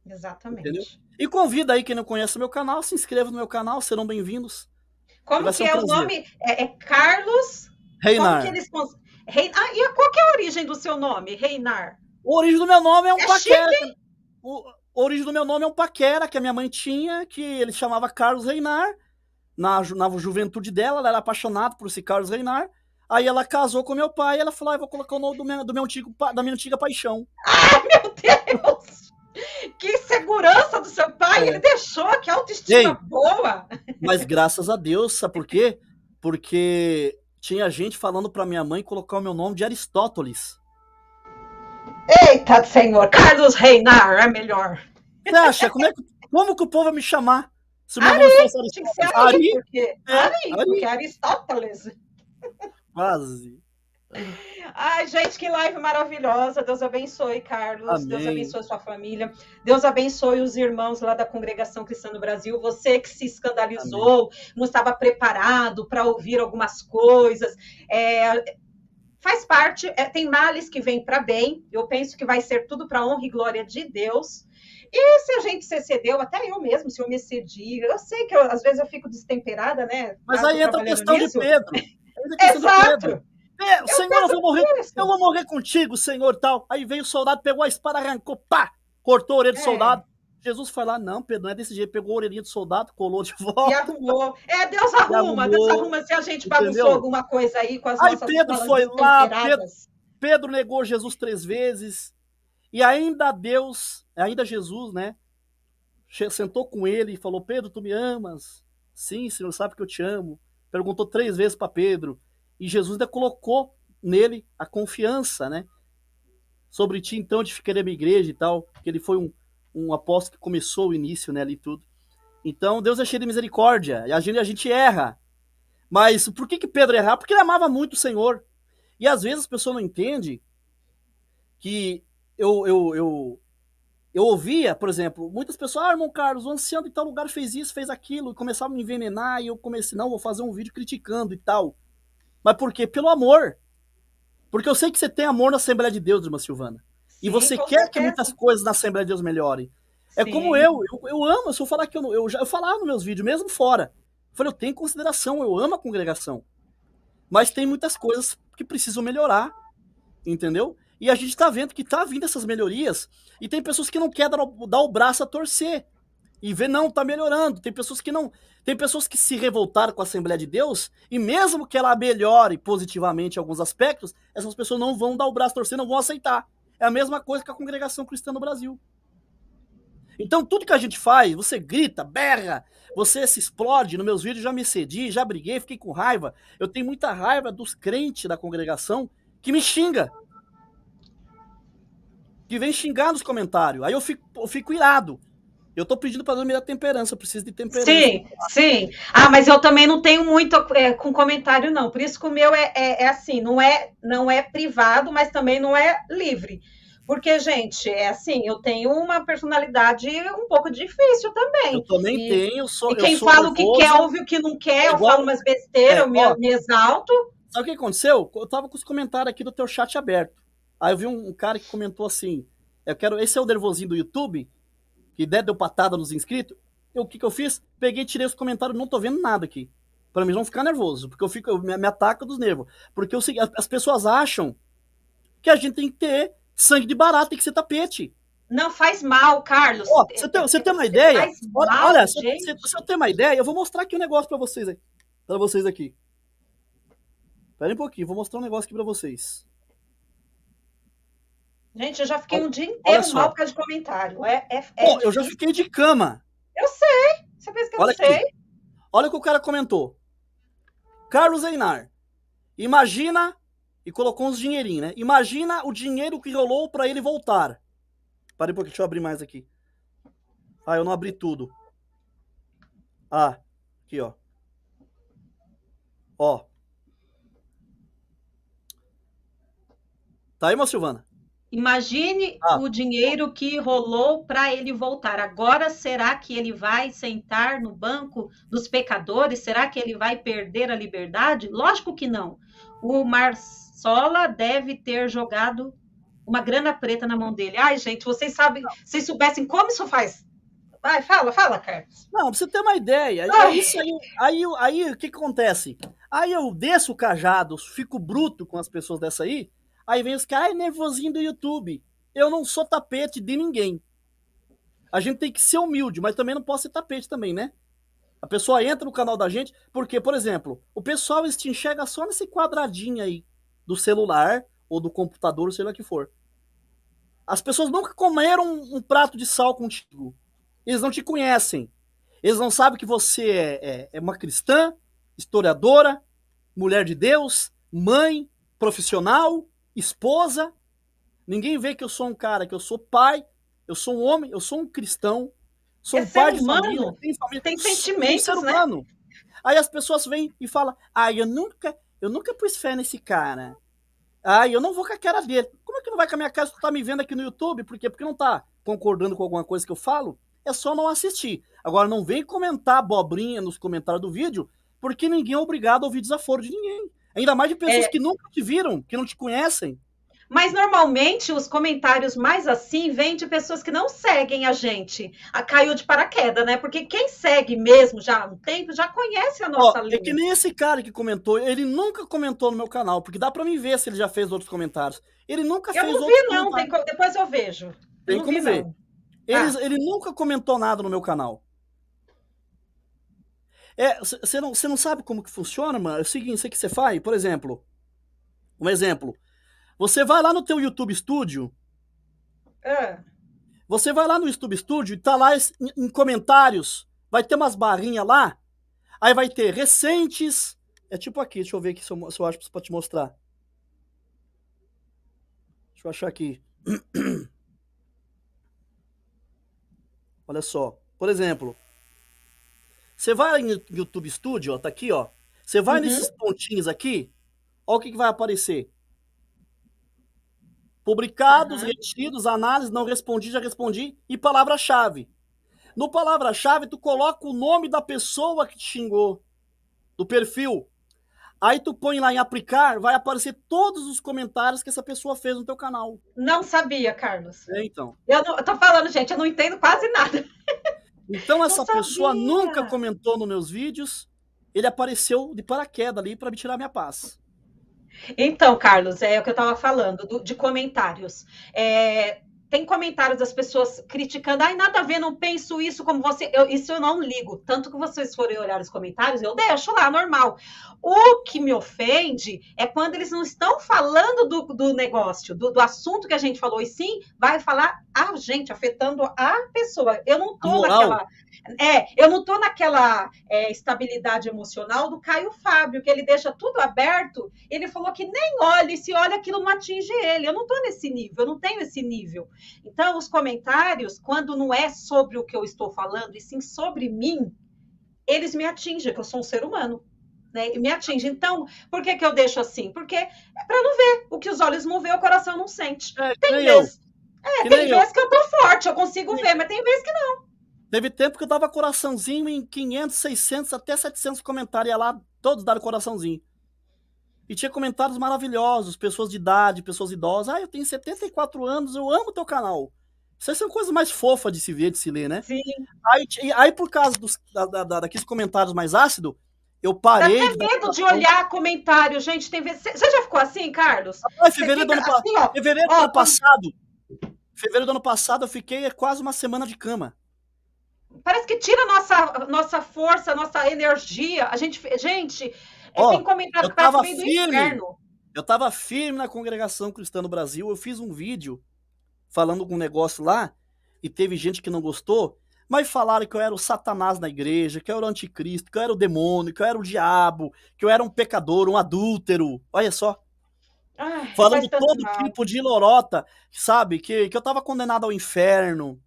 Exatamente. Entendeu? E convida aí quem não conhece o meu canal, se inscreva no meu canal, serão bem-vindos. Como que é o nome? É Carlos? Reinar. E qual que é a origem do seu nome, Reinar? A origem do meu nome é um paquera. Chique. A origem do meu nome é um paquera que a minha mãe tinha, que ele chamava Carlos Reinar. Na juventude dela, ela era apaixonada por esse Carlos Reinar. Aí ela casou com meu pai e ela falou: vou colocar o nome da minha antiga paixão. Ai, meu Deus! Que segurança do seu pai! Ele deixou, que autoestima boa! Mas graças a Deus, sabe por quê? Porque tinha gente falando pra minha mãe colocar o meu nome de Aristóteles. Eita, senhor! Carlos Reinar é melhor. Você acha? Como que o povo vai me chamar? Se o meu nome fosse Aristóteles. Ari, porque Aristóteles. Quase. Ai, gente, que live maravilhosa. Deus abençoe, Carlos. Amém. Deus abençoe sua família. Deus abençoe os irmãos lá da Congregação Cristã no Brasil. Você que se escandalizou, não estava preparado para ouvir algumas coisas. Faz parte, tem males que vêm para bem. Eu penso que vai ser tudo para honra e glória de Deus. E se a gente se excedeu, até eu mesmo, se eu me excedi, eu sei que às vezes eu fico destemperada, né? Mas aí entra a questão de Pedro. Exato. Senhor, eu vou morrer contigo, Senhor, tal. Aí veio o soldado, pegou a espada, arrancou, pá, cortou a orelha do soldado. Jesus foi lá, não, Pedro, não é desse jeito. Pegou a orelhinha do soldado, colou de volta. E arrumou. Deus arruma. Se a gente bagunçou alguma coisa aí com as nossas Aí Pedro foi lá, Pedro negou Jesus 3 vezes. E ainda Jesus, né, sentou com ele e falou: Pedro, tu me amas? Sim, Senhor, sabe que eu te amo. Perguntou 3 vezes para Pedro. E Jesus ainda colocou nele a confiança, né? Sobre ti, então, edificarei a minha igreja e tal. Porque ele foi um apóstolo que começou o início, né, ali tudo. Então, Deus é cheio de misericórdia. E a gente erra. Mas por que Pedro errava? Porque ele amava muito o Senhor. E às vezes as pessoas não entendem que eu ouvia, por exemplo, muitas pessoas: irmão Carlos, o ancião de tal lugar fez isso, fez aquilo, e começavam a me envenenar, e eu comecei: não, vou fazer um vídeo criticando e tal. Mas por quê? Pelo amor. Porque eu sei que você tem amor na Assembleia de Deus, irmã Silvana. Sim, e você quer que muitas coisas na Assembleia de Deus melhorem. Sim. É como eu amo, se eu falar que eu falava nos meus vídeos, mesmo fora. Eu falei, eu tenho consideração, eu amo a congregação. Mas tem muitas coisas que precisam melhorar, entendeu? E a gente tá vendo que tá vindo essas melhorias, e tem pessoas que não querem dar o braço a torcer. E ver, não, tá melhorando. Tem pessoas que não. Tem pessoas que se revoltaram com a Assembleia de Deus, e mesmo que ela melhore positivamente em alguns aspectos, essas pessoas não vão dar o braço a torcer, não vão aceitar. É a mesma coisa que a Congregação Cristã no Brasil. Então, tudo que a gente faz, você grita, berra, você se explode. Nos meus vídeos já me excedi, já briguei, fiquei com raiva. Eu tenho muita raiva dos crentes da congregação que me xinga. Que vem xingar nos comentários. Aí eu fico irado. Eu tô pedindo para Deus me dar temperança, eu preciso de temperança. Sim. Mas eu também não tenho muito com comentário, não. Por isso que o meu é assim, não é privado, mas também não é livre. Porque, gente, assim, eu tenho uma personalidade um pouco difícil também. Eu também tenho. E quem fala o que quer, ouve o que não quer, eu falo umas besteiras, eu me exalto. Sabe o que aconteceu? Eu tava com os comentários aqui do teu chat aberto. Aí eu vi um cara que comentou assim: esse é o nervosinho do YouTube, que deu patada nos inscritos. O que eu fiz? Peguei, tirei os comentários, não tô vendo nada aqui. Pra mim não ficar nervoso, porque me ataca dos nervos. Porque as pessoas acham que a gente tem que ter sangue de barata, tem que ser tapete. Não faz mal, Carlos. Você tem uma ideia? Olha, se eu tenho uma ideia, eu vou mostrar aqui um negócio pra vocês aqui. Espera um pouquinho, vou mostrar um negócio aqui pra vocês. Gente, eu já fiquei um dia inteiro mal por causa de comentário. Eu já fiquei de cama. Eu sei. Você pensa que eu não sei? Aqui. Olha o que o cara comentou. Carlos Reinar, imagina, e colocou uns dinheirinhos, né? Imagina o dinheiro que rolou para ele voltar. Parei um pouquinho, deixa eu abrir mais aqui. Eu não abri tudo. Aqui, ó. Tá aí, irmã Silvana? Imagine o dinheiro que rolou para ele voltar. Agora, será que ele vai sentar no banco dos pecadores? Será que ele vai perder a liberdade? Lógico que não. O Marsola deve ter jogado uma grana preta na mão dele. Ai, gente, vocês sabem, se soubessem como isso faz. Vai, fala, Carlos. Não, pra você ter uma ideia. Aí o que acontece? Aí eu desço o cajado, fico bruto com as pessoas dessa aí vem os caras, ai, nervosinho do YouTube. Eu não sou tapete de ninguém. A gente tem que ser humilde, mas também não pode ser tapete também, né? A pessoa entra no canal da gente, porque, por exemplo, o pessoal te enxerga só nesse quadradinho aí do celular ou do computador, sei lá o que for. As pessoas nunca comeram um prato de sal contigo. Eles não te conhecem. Eles não sabem que você é uma cristã, historiadora, mulher de Deus, mãe, profissional, esposa. Ninguém vê que eu sou um cara, que eu sou pai, eu sou um homem, eu sou um cristão, sou É um ser pai de família, humano, tenho família, tem sou um ser sentimentos, né? humano. Aí as pessoas vêm e falam, eu nunca pus fé nesse cara. Eu não vou com a cara dele. Como é que não vai com a minha cara se tu tá me vendo aqui no YouTube? Por quê? Porque não tá concordando com alguma coisa que eu falo? É só não assistir. Agora, não vem comentar abobrinha nos comentários do vídeo, porque ninguém é obrigado a ouvir desaforo de ninguém. Ainda mais de pessoas É, que nunca te viram, que não te conhecem. mas normalmente os comentários mais assim vêm de pessoas que não seguem a gente. Caiu de paraquedas, né? Porque quem segue mesmo já há um tempo já conhece a Ó, nossa é que linha. nem esse cara que comentou, ele nunca comentou no meu canal, porque dá pra mim ver se ele já fez outros comentários. Ele nunca Eu fez não outros vi, não. comentários. Depois eu vejo. Eu Tem não vi, como ver. não. Ah, Ele nunca comentou nada no meu canal. Você não sabe como que funciona, mano? É o seguinte, isso que você faz, por exemplo, um exemplo. Você vai lá no teu YouTube Studio, ah. você vai lá no YouTube Studio e tá lá em comentários, vai ter umas barrinhas lá, aí vai ter recentes, é tipo aqui, deixa eu ver aqui se eu acho pra te mostrar. Deixa eu achar aqui. Olha só, por exemplo, você vai no YouTube Studio, ó, tá aqui, ó. Você vai Uhum. nesses pontinhos aqui, ó o que vai aparecer. Publicados, Aham. retidos, análise, não respondi, já respondi, e palavra-chave. No palavra-chave, tu coloca o nome da pessoa que te xingou, do perfil. Aí tu põe lá em aplicar, vai aparecer todos os comentários que essa pessoa fez no teu canal. Não sabia, Carlos. Então. Eu tô falando, gente, eu não entendo quase nada. Então Não essa pessoa nunca sabia. comentou nos meus vídeos, ele apareceu de paraquedas ali para me tirar minha paz. Então, Carlos, é o que eu estava falando, de comentários. Tem comentários das pessoas criticando, ai, nada a ver, não penso isso como você. Isso eu não ligo. Tanto que vocês forem olhar os comentários, eu deixo lá, normal. O que me ofende é quando eles não estão falando do negócio, do assunto que a gente falou, e sim vai falar a gente, afetando a pessoa. Eu não A tô moral, naquela. Eu não tô naquela estabilidade emocional do Caio Fábio, que ele deixa tudo aberto. Ele falou que nem olha, e se olha, aquilo não atinge ele. Eu não tô nesse nível, eu não tenho esse nível. Então, os comentários, quando não é sobre o que eu estou falando, e sim sobre mim, eles me atingem, que eu sou um ser humano. Né? E me atinge. Então, por que eu deixo assim? Porque é para não ver. O que os olhos não vê, o coração não sente. que Tem nem eu, vezes, que tem nem eu. vezes que eu tô forte, eu consigo ver, mas tem vezes que não. Teve tempo que eu dava coraçãozinho em 500, 600, até 700 comentários, ia lá, todos daram coraçãozinho. E tinha comentários maravilhosos, pessoas de idade, pessoas idosas. Eu tenho 74 anos, eu amo teu canal. Isso são coisas mais fofas de se ver, de se ler, né? Sim. Aí por causa daqueles comentários mais ácidos, eu Dá parei até de dar medo de coração. olhar comentário, gente. Tem vezes. Você já ficou assim, Carlos? Em Você fevereiro do fica ano, assim, ó. fevereiro do Ó, ano passado, eu fiquei quase uma semana de cama. parece que tira nossa força, nossa energia. Gente, tem Ó, comentário eu que parece que tava vem do firme, inferno. eu tava firme na congregação cristã no Brasil. Eu fiz um vídeo falando com um negócio lá e teve gente que não gostou, mas falaram que eu era o Satanás na igreja, que eu era o anticristo, que eu era o demônio, que eu era o diabo, que eu era um pecador, um adúltero. Olha só, Ai, faz falando tanto todo mal. tipo de lorota, sabe? Que eu tava condenado ao inferno.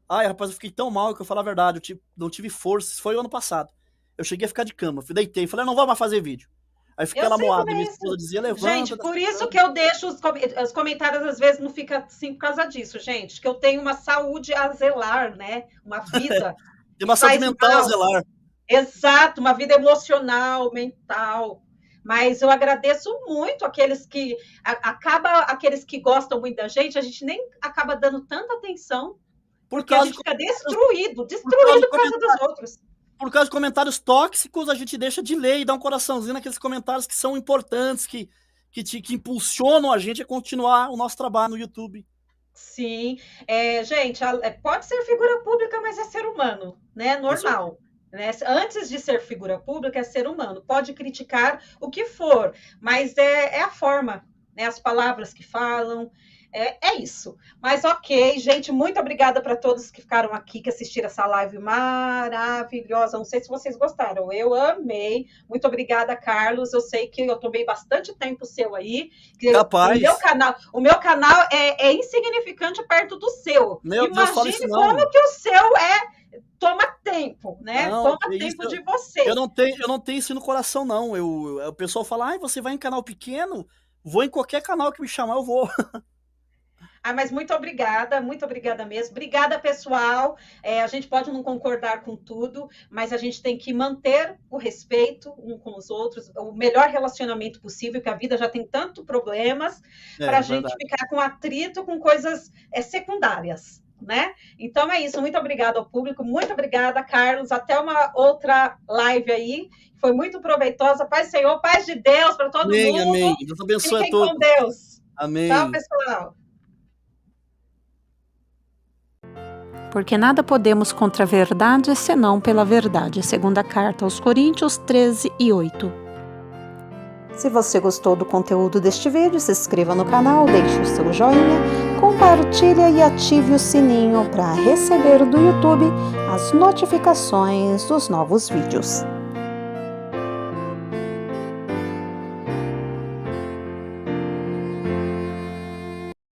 Ai, rapaz, eu fiquei tão mal que eu falo a verdade, não tive força. Isso foi o ano passado. Eu cheguei a ficar de cama, deitei, falei, não vou mais fazer vídeo. Aí fiquei Eu lá sei moado, como e minha é esposa isso. dizia, levanta Gente, dessa por isso cama. que eu deixo os comentários, às vezes, não fica assim por causa disso, gente. Que eu tenho uma saúde a zelar, né? Uma vida Tem que uma saúde faz mental a mal. zelar. Exato, uma vida emocional, mental. Mas eu agradeço muito aqueles que gostam muito da gente, a gente nem acaba dando tanta atenção, Por porque a causa de gente fica por causa de destruído por causa dos comentário. outros. por causa de comentários tóxicos, a gente deixa de ler e dá um coraçãozinho naqueles comentários que são importantes, que impulsionam a gente a continuar o nosso trabalho no YouTube. Sim, gente, pode ser figura pública, mas é ser humano, né? Normal. Né? Antes de ser figura pública, é ser humano. Pode criticar o que for, mas é a forma, né? As palavras que falam. É isso. Mas ok, gente, muito obrigada para todos que ficaram aqui, que assistiram essa live maravilhosa. Não sei se vocês gostaram, eu amei. Muito obrigada, Carlos. Eu sei que eu tomei bastante tempo seu aí. Capaz. O meu canal é insignificante perto do seu. Imagine como que o seu toma tempo, né? Não, toma tempo de você. Eu não tenho isso no coração, não. O pessoal fala, você vai em canal pequeno? Vou em qualquer canal que me chamar, eu vou. Mas muito obrigada mesmo. Obrigada, pessoal. A gente pode não concordar com tudo, mas a gente tem que manter o respeito um com os outros, o melhor relacionamento possível, que a vida já tem tantos problemas, para a gente ficar com atrito com coisas secundárias. Né? Então é isso, muito obrigada ao público, muito obrigada, Carlos, até uma outra live aí, foi muito proveitosa, paz do Senhor, paz de Deus para todo mundo. Amém, Deus abençoe a todos. Fiquem com Deus. Amém. Tchau, pessoal. Porque nada podemos contra a verdade, senão pela verdade. Segunda carta aos Coríntios 13:8. Se você gostou do conteúdo deste vídeo, se inscreva no canal, deixe o seu joinha, compartilhe e ative o sininho para receber do YouTube as notificações dos novos vídeos.